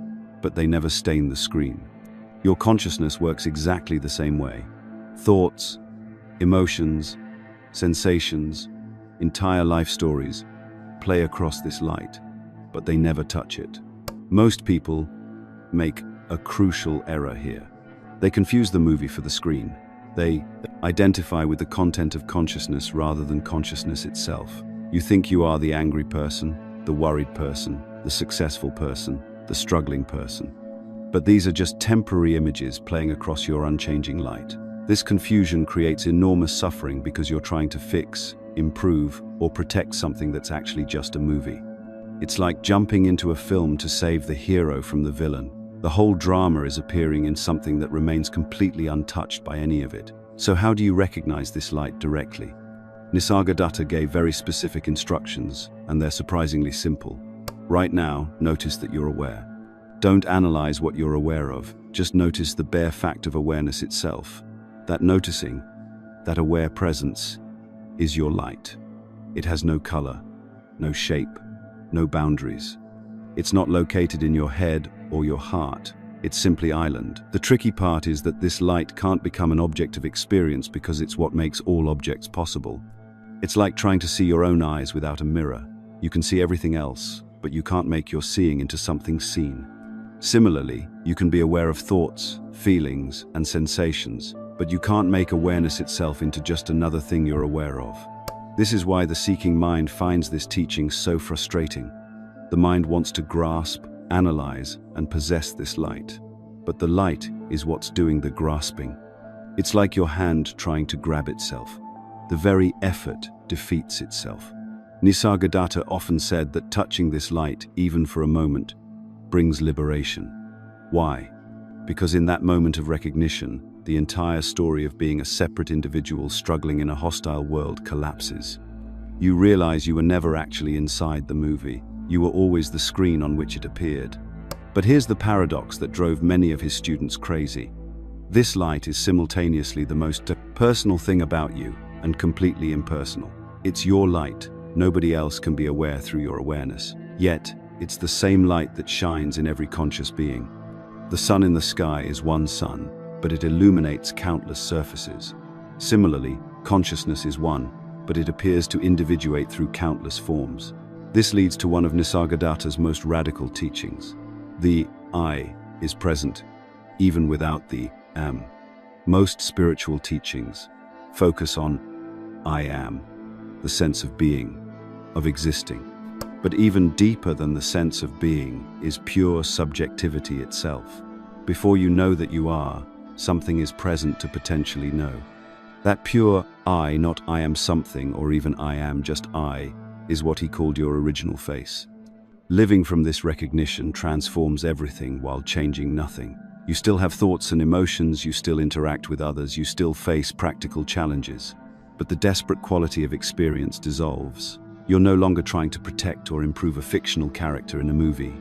but they never stain the screen. Your consciousness works exactly the same way. Thoughts, emotions, sensations, entire life stories play across this light, but they never touch it. Most people make a crucial error here. They confuse the movie for the screen. They identify with the content of consciousness rather than consciousness itself. You think you are the angry person, the worried person, the successful person, the struggling person. But these are just temporary images playing across your unchanging light. This confusion creates enormous suffering because you're trying to fix, improve, or protect something that's actually just a movie. It's like jumping into a film to save the hero from the villain. The whole drama is appearing in something that remains completely untouched by any of it. So how do you recognize this light directly? Nisargadatta gave very specific instructions, and they're surprisingly simple. Right now, notice that you're aware. Don't analyze what you're aware of, just notice the bare fact of awareness itself. That noticing, that aware presence, is your light. It has no color, no shape, no boundaries. It's not located in your head or your heart. It's simply island. The tricky part is that this light can't become an object of experience because it's what makes all objects possible. It's like trying to see your own eyes without a mirror. You can see everything else, but you can't make your seeing into something seen. Similarly, you can be aware of thoughts, feelings, and sensations, but you can't make awareness itself into just another thing you're aware of. This is why the seeking mind finds this teaching so frustrating. The mind wants to grasp, analyze, and possess this light. But the light is what's doing the grasping. It's like your hand trying to grab itself. The very effort defeats itself. Nisargadatta often said that touching this light, even for a moment, brings liberation. Why? Because in that moment of recognition, the entire story of being a separate individual struggling in a hostile world collapses. You realize you were never actually inside the movie. You were always the screen on which it appeared. But here's the paradox that drove many of his students crazy. This light is simultaneously the most personal thing about you and completely impersonal. It's your light. Nobody else can be aware through your awareness. Yet, it's the same light that shines in every conscious being. The sun in the sky is one sun, but it illuminates countless surfaces. Similarly, consciousness is one, but it appears to individuate through countless forms. This leads to one of Nisargadatta's most radical teachings. The I is present, even without the am. Most spiritual teachings focus on I am, the sense of being, of existing. But even deeper than the sense of being is pure subjectivity itself. Before you know that you are, something is present to potentially know. That pure I, not I am something or even I am just I, is what he called your original face. Living from this recognition transforms everything while changing nothing. You still have thoughts and emotions, you still interact with others, you still face practical challenges. But the desperate quality of experience dissolves. You're no longer trying to protect or improve a fictional character in a movie.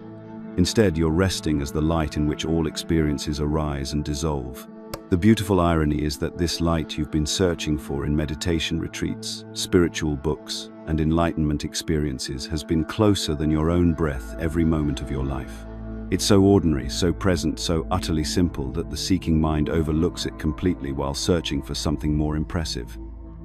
Instead, you're resting as the light in which all experiences arise and dissolve. The beautiful irony is that this light you've been searching for in meditation retreats, spiritual books, and enlightenment experiences has been closer than your own breath every moment of your life. It's so ordinary, so present, so utterly simple that the seeking mind overlooks it completely while searching for something more impressive.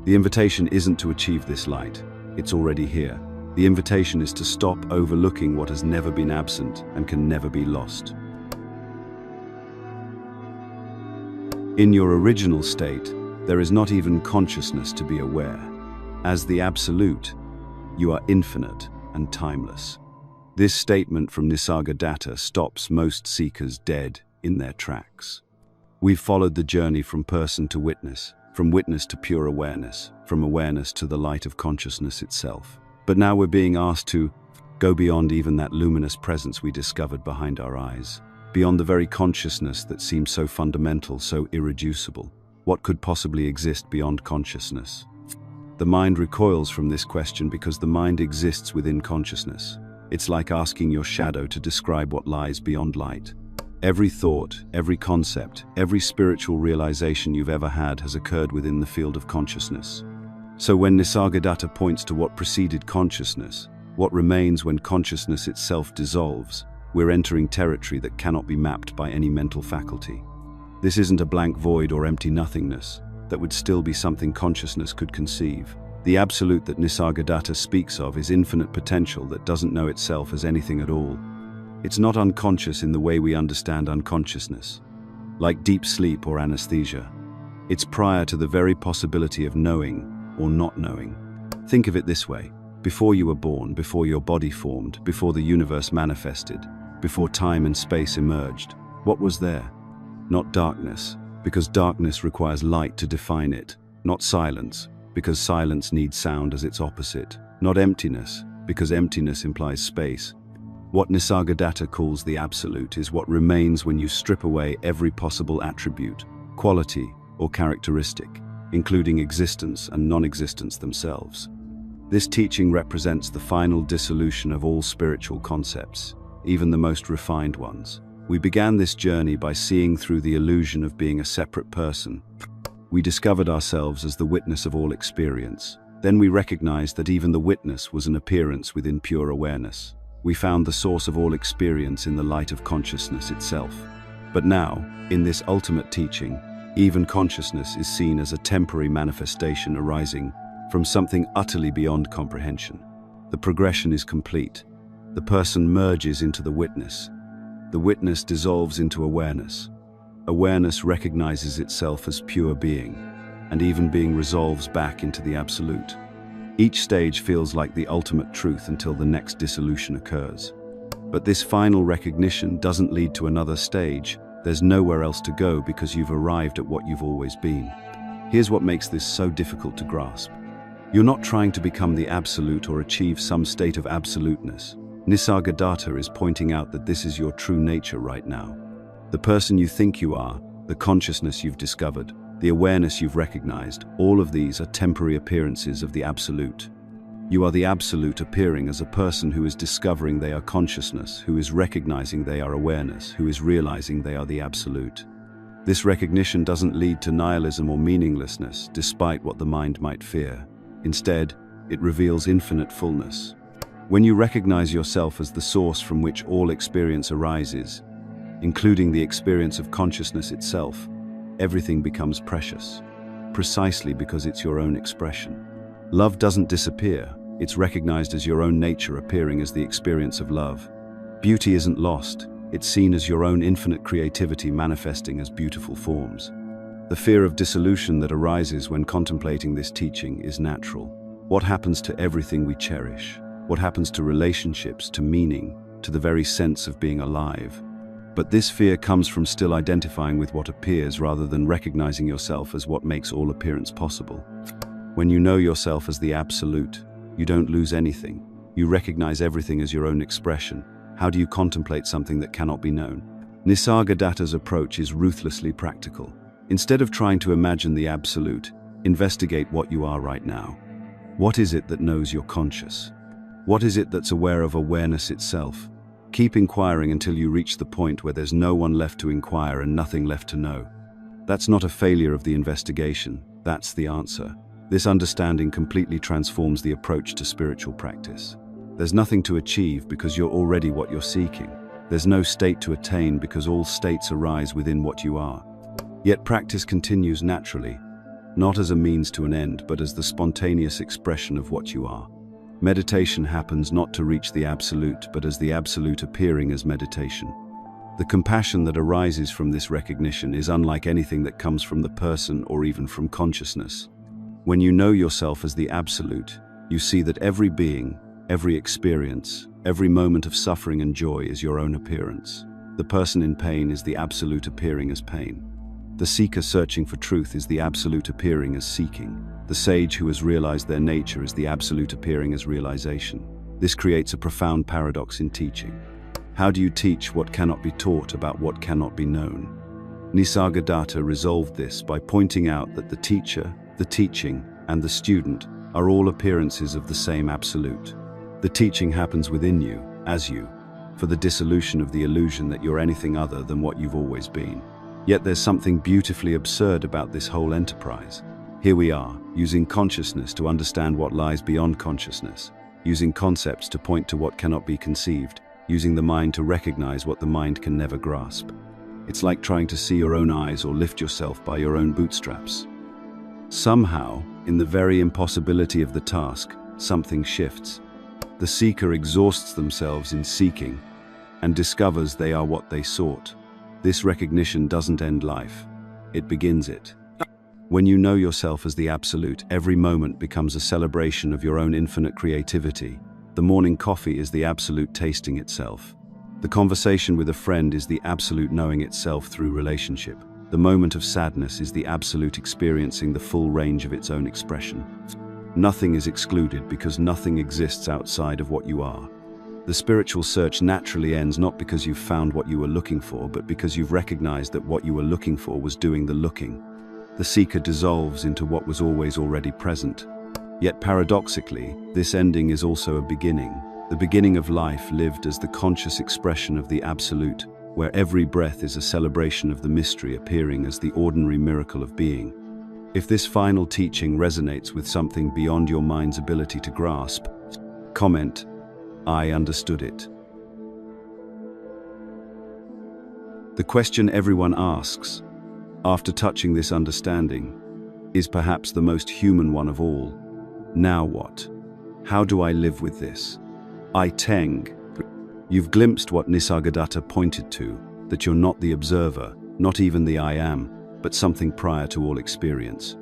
The invitation isn't to achieve this light. It's already here. The invitation is to stop overlooking what has never been absent and can never be lost. In your original state, there is not even consciousness to be aware. As the Absolute, you are infinite and timeless. This statement from Nisargadatta stops most seekers dead in their tracks. We've followed the journey from person to witness, from witness to pure awareness, from awareness to the light of consciousness itself. But now we're being asked to go beyond even that luminous presence we discovered behind our eyes, beyond the very consciousness that seems so fundamental, so irreducible. What could possibly exist beyond consciousness? The mind recoils from this question because the mind exists within consciousness. It's like asking your shadow to describe what lies beyond light. Every thought, every concept, every spiritual realization you've ever had has occurred within the field of consciousness. So when Nisargadatta points to what preceded consciousness, what remains when consciousness itself dissolves, we're entering territory that cannot be mapped by any mental faculty. This isn't a blank void or empty nothingness. That would still be something consciousness could conceive. The absolute that Nisargadatta speaks of is infinite potential that doesn't know itself as anything at all. It's not unconscious in the way we understand unconsciousness, like deep sleep or anesthesia. It's prior to the very possibility of knowing or not knowing. Think of it this way. Before you were born, before your body formed, before the universe manifested, before time and space emerged, what was there? Not darkness, because darkness requires light to define it. Not silence, because silence needs sound as its opposite. Not emptiness, because emptiness implies space. What Nisargadatta calls the absolute is what remains when you strip away every possible attribute, quality, or characteristic, including existence and non-existence themselves. This teaching represents the final dissolution of all spiritual concepts, even the most refined ones. We began this journey by seeing through the illusion of being a separate person. We discovered ourselves as the witness of all experience. Then we recognized that even the witness was an appearance within pure awareness. We found the source of all experience in the light of consciousness itself. But now, in this ultimate teaching, even consciousness is seen as a temporary manifestation arising from something utterly beyond comprehension. The progression is complete. The person merges into the witness. The witness dissolves into awareness. Awareness recognizes itself as pure being, and even being resolves back into the absolute. Each stage feels like the ultimate truth until the next dissolution occurs. But this final recognition doesn't lead to another stage. There's nowhere else to go because you've arrived at what you've always been. Here's what makes this so difficult to grasp. You're not trying to become the absolute or achieve some state of absoluteness. Nisargadatta is pointing out that this is your true nature right now. The person you think you are, the consciousness you've discovered, the awareness you've recognized, all of these are temporary appearances of the absolute. You are the absolute appearing as a person who is discovering they are consciousness, who is recognizing they are awareness, who is realizing they are the absolute. This recognition doesn't lead to nihilism or meaninglessness, despite what the mind might fear. Instead, it reveals infinite fullness. When you recognize yourself as the source from which all experience arises, including the experience of consciousness itself, everything becomes precious, precisely because it's your own expression. Love doesn't disappear, it's recognized as your own nature appearing as the experience of love. Beauty isn't lost, it's seen as your own infinite creativity manifesting as beautiful forms. The fear of dissolution that arises when contemplating this teaching is natural. What happens to everything we cherish? What happens to relationships, to meaning, to the very sense of being alive? But this fear comes from still identifying with what appears rather than recognizing yourself as what makes all appearance possible. When you know yourself as the absolute, you don't lose anything. You recognize everything as your own expression. How do you contemplate something that cannot be known? Nisargadatta's approach is ruthlessly practical. Instead of trying to imagine the absolute, investigate what you are right now. What is it that knows you're conscious? What is it that's aware of awareness itself? Keep inquiring until you reach the point where there's no one left to inquire and nothing left to know. That's not a failure of the investigation, that's the answer. This understanding completely transforms the approach to spiritual practice. There's nothing to achieve because you're already what you're seeking. There's no state to attain because all states arise within what you are. Yet practice continues naturally, not as a means to an end, but as the spontaneous expression of what you are. Meditation happens not to reach the absolute, but as the absolute appearing as meditation. The compassion that arises from this recognition is unlike anything that comes from the person or even from consciousness. When you know yourself as the absolute, you see that every being, every experience, every moment of suffering and joy is your own appearance. The person in pain is the absolute appearing as pain. The seeker searching for truth is the absolute appearing as seeking. The sage who has realized their nature is the absolute appearing as realization. This creates a profound paradox in teaching. How do you teach what cannot be taught about what cannot be known? Nisargadatta resolved this by pointing out that the teacher, the teaching, and the student are all appearances of the same absolute. The teaching happens within you, as you, for the dissolution of the illusion that you're anything other than what you've always been. Yet there's something beautifully absurd about this whole enterprise. Here we are, using consciousness to understand what lies beyond consciousness, using concepts to point to what cannot be conceived, using the mind to recognize what the mind can never grasp. It's like trying to see your own eyes or lift yourself by your own bootstraps. Somehow, in the very impossibility of the task, something shifts. The seeker exhausts themselves in seeking and discovers they are what they sought. This recognition doesn't end life, it begins it. When you know yourself as the absolute, every moment becomes a celebration of your own infinite creativity. The morning coffee is the absolute tasting itself. The conversation with a friend is the absolute knowing itself through relationship. The moment of sadness is the absolute experiencing the full range of its own expression. Nothing is excluded because nothing exists outside of what you are. The spiritual search naturally ends not because you've found what you were looking for, but because you've recognized that what you were looking for was doing the looking. The seeker dissolves into what was always already present. Yet paradoxically, this ending is also a beginning, the beginning of life lived as the conscious expression of the Absolute, where every breath is a celebration of the mystery appearing as the ordinary miracle of being. If this final teaching resonates with something beyond your mind's ability to grasp, comment, "I understood it." The question everyone asks, after touching this understanding, is perhaps the most human one of all. Now what? How do I live with this? I Teng. You've glimpsed what Nisargadatta pointed to, that you're not the observer, not even the I am, but something prior to all experience.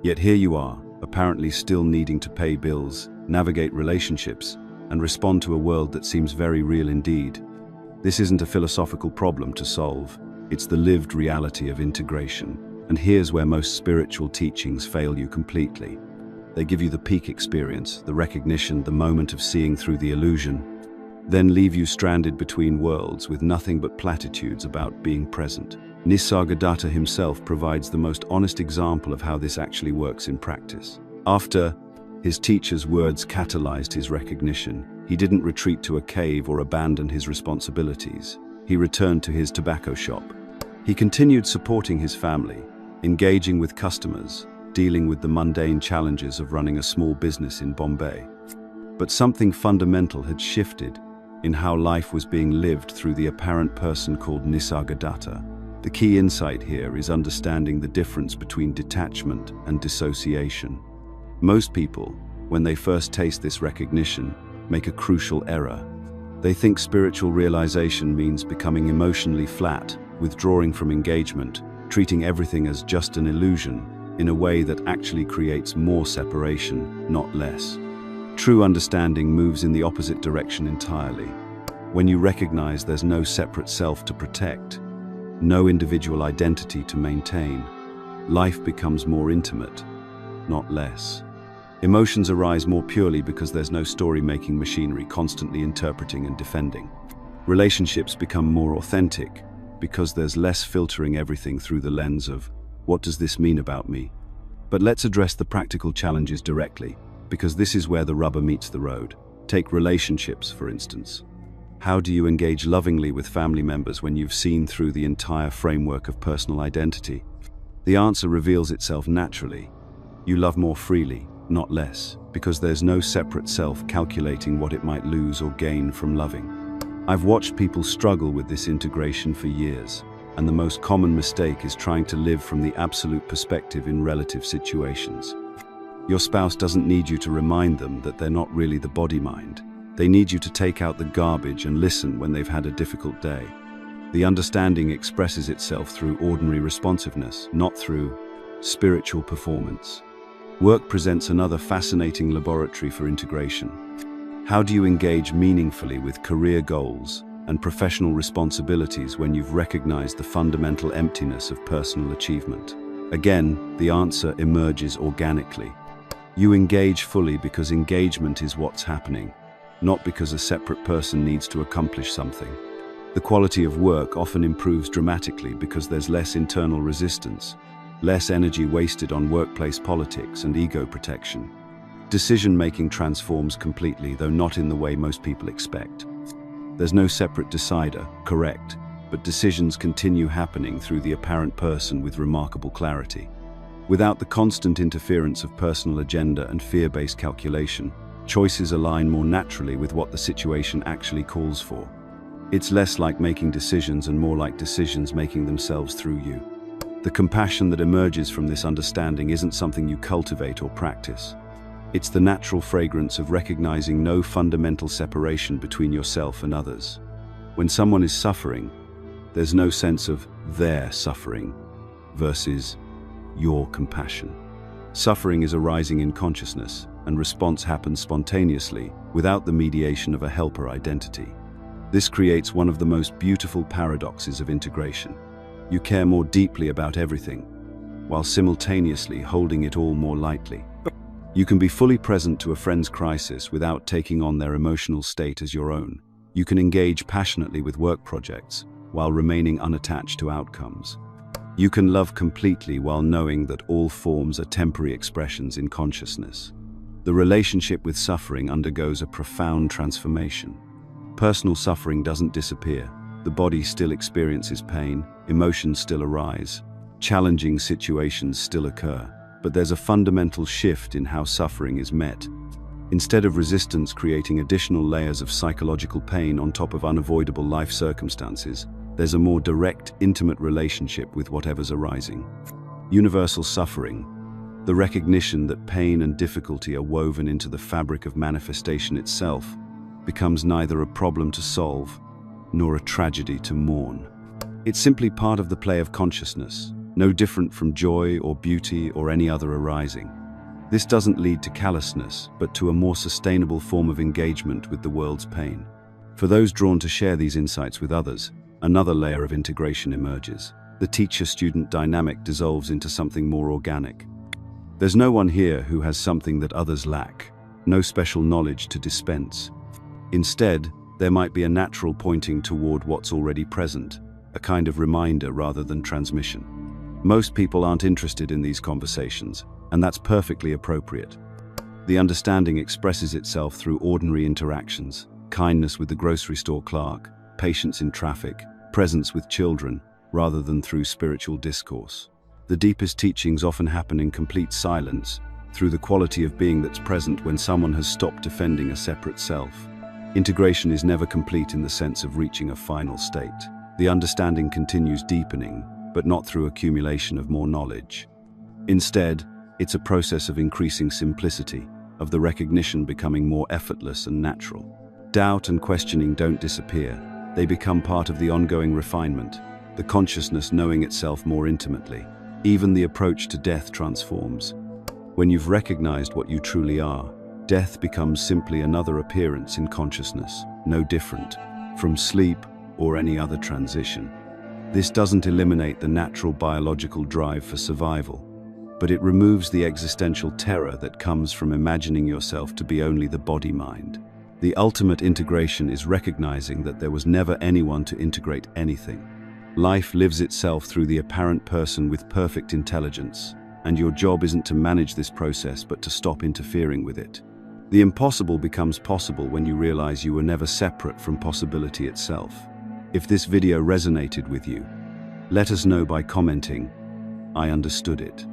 Yet here you are, apparently still needing to pay bills, navigate relationships, and respond to a world that seems very real indeed. This isn't a philosophical problem to solve, it's the lived reality of integration. And here's where most spiritual teachings fail you completely. They give you the peak experience, the recognition, the moment of seeing through the illusion, then leave you stranded between worlds with nothing but platitudes about being present. Nisargadatta himself provides the most honest example of how this actually works in practice. After his teacher's words catalyzed his recognition, he didn't retreat to a cave or abandon his responsibilities. He returned to his tobacco shop. He continued supporting his family, engaging with customers, dealing with the mundane challenges of running a small business in Bombay. But something fundamental had shifted in how life was being lived through the apparent person called Nisargadatta. The key insight here is understanding the difference between detachment and dissociation. Most people, when they first taste this recognition, make a crucial error. They think spiritual realization means becoming emotionally flat, withdrawing from engagement, treating everything as just an illusion, in a way that actually creates more separation, not less. True understanding moves in the opposite direction entirely. When you recognize there's no separate self to protect, no individual identity to maintain, life becomes more intimate, not less. Emotions arise more purely because there's no story-making machinery constantly interpreting and defending. Relationships become more authentic because there's less filtering everything through the lens of, what does this mean about me? But let's address the practical challenges directly, because this is where the rubber meets the road. Take relationships, for instance. How do you engage lovingly with family members when you've seen through the entire framework of personal identity? The answer reveals itself naturally. You love more freely, not less, because there's no separate self calculating what it might lose or gain from loving. I've watched people struggle with this integration for years, and the most common mistake is trying to live from the absolute perspective in relative situations. Your spouse doesn't need you to remind them that they're not really the body-mind. They need you to take out the garbage and listen when they've had a difficult day. The understanding expresses itself through ordinary responsiveness, not through spiritual performance. Work presents another fascinating laboratory for integration. How do you engage meaningfully with career goals and professional responsibilities when you've recognized the fundamental emptiness of personal achievement? Again, the answer emerges organically. You engage fully because engagement is what's happening, not because a separate person needs to accomplish something. The quality of work often improves dramatically because there's less internal resistance, less energy wasted on workplace politics and ego protection. Decision-making transforms completely, though not in the way most people expect. There's no separate decider, correct, but decisions continue happening through the apparent person with remarkable clarity. Without the constant interference of personal agenda and fear-based calculation, choices align more naturally with what the situation actually calls for. It's less like making decisions and more like decisions making themselves through you. The compassion that emerges from this understanding isn't something you cultivate or practice. It's the natural fragrance of recognizing no fundamental separation between yourself and others. When someone is suffering, there's no sense of their suffering versus your compassion. Suffering is arising in consciousness, and response happens spontaneously, without the mediation of a helper identity. This creates one of the most beautiful paradoxes of integration. You care more deeply about everything, while simultaneously holding it all more lightly. You can be fully present to a friend's crisis without taking on their emotional state as your own. You can engage passionately with work projects, while remaining unattached to outcomes. You can love completely while knowing that all forms are temporary expressions in consciousness. The relationship with suffering undergoes a profound transformation. Personal suffering doesn't disappear. The body still experiences pain, emotions still arise, challenging situations still occur, but there's a fundamental shift in how suffering is met. Instead of resistance creating additional layers of psychological pain on top of unavoidable life circumstances, there's a more direct, intimate relationship with whatever's arising. Universal suffering, the recognition that pain and difficulty are woven into the fabric of manifestation itself, becomes neither a problem to solve nor a tragedy to mourn. It's simply part of the play of consciousness, no different from joy or beauty or any other arising. This doesn't lead to callousness, but to a more sustainable form of engagement with the world's pain. For those drawn to share these insights with others, another layer of integration emerges. The teacher-student dynamic dissolves into something more organic. There's no one here who has something that others lack, no special knowledge to dispense. Instead, there might be a natural pointing toward what's already present, a kind of reminder rather than transmission. Most people aren't interested in these conversations, and that's perfectly appropriate. The understanding expresses itself through ordinary interactions, kindness with the grocery store clerk, patience in traffic, presence with children, rather than through spiritual discourse. The deepest teachings often happen in complete silence, through the quality of being that's present when someone has stopped defending a separate self. Integration is never complete in the sense of reaching a final state. The understanding continues deepening, but not through accumulation of more knowledge. Instead, it's a process of increasing simplicity, of the recognition becoming more effortless and natural. Doubt and questioning don't disappear. They become part of the ongoing refinement, the consciousness knowing itself more intimately. Even the approach to death transforms. When you've recognized what you truly are, death becomes simply another appearance in consciousness, no different from sleep or any other transition. This doesn't eliminate the natural biological drive for survival, but it removes the existential terror that comes from imagining yourself to be only the body-mind. The ultimate integration is recognizing that there was never anyone to integrate anything. Life lives itself through the apparent person with perfect intelligence, and your job isn't to manage this process but to stop interfering with it. The impossible becomes possible when you realize you were never separate from possibility itself. If this video resonated with you, let us know by commenting, "I understood it."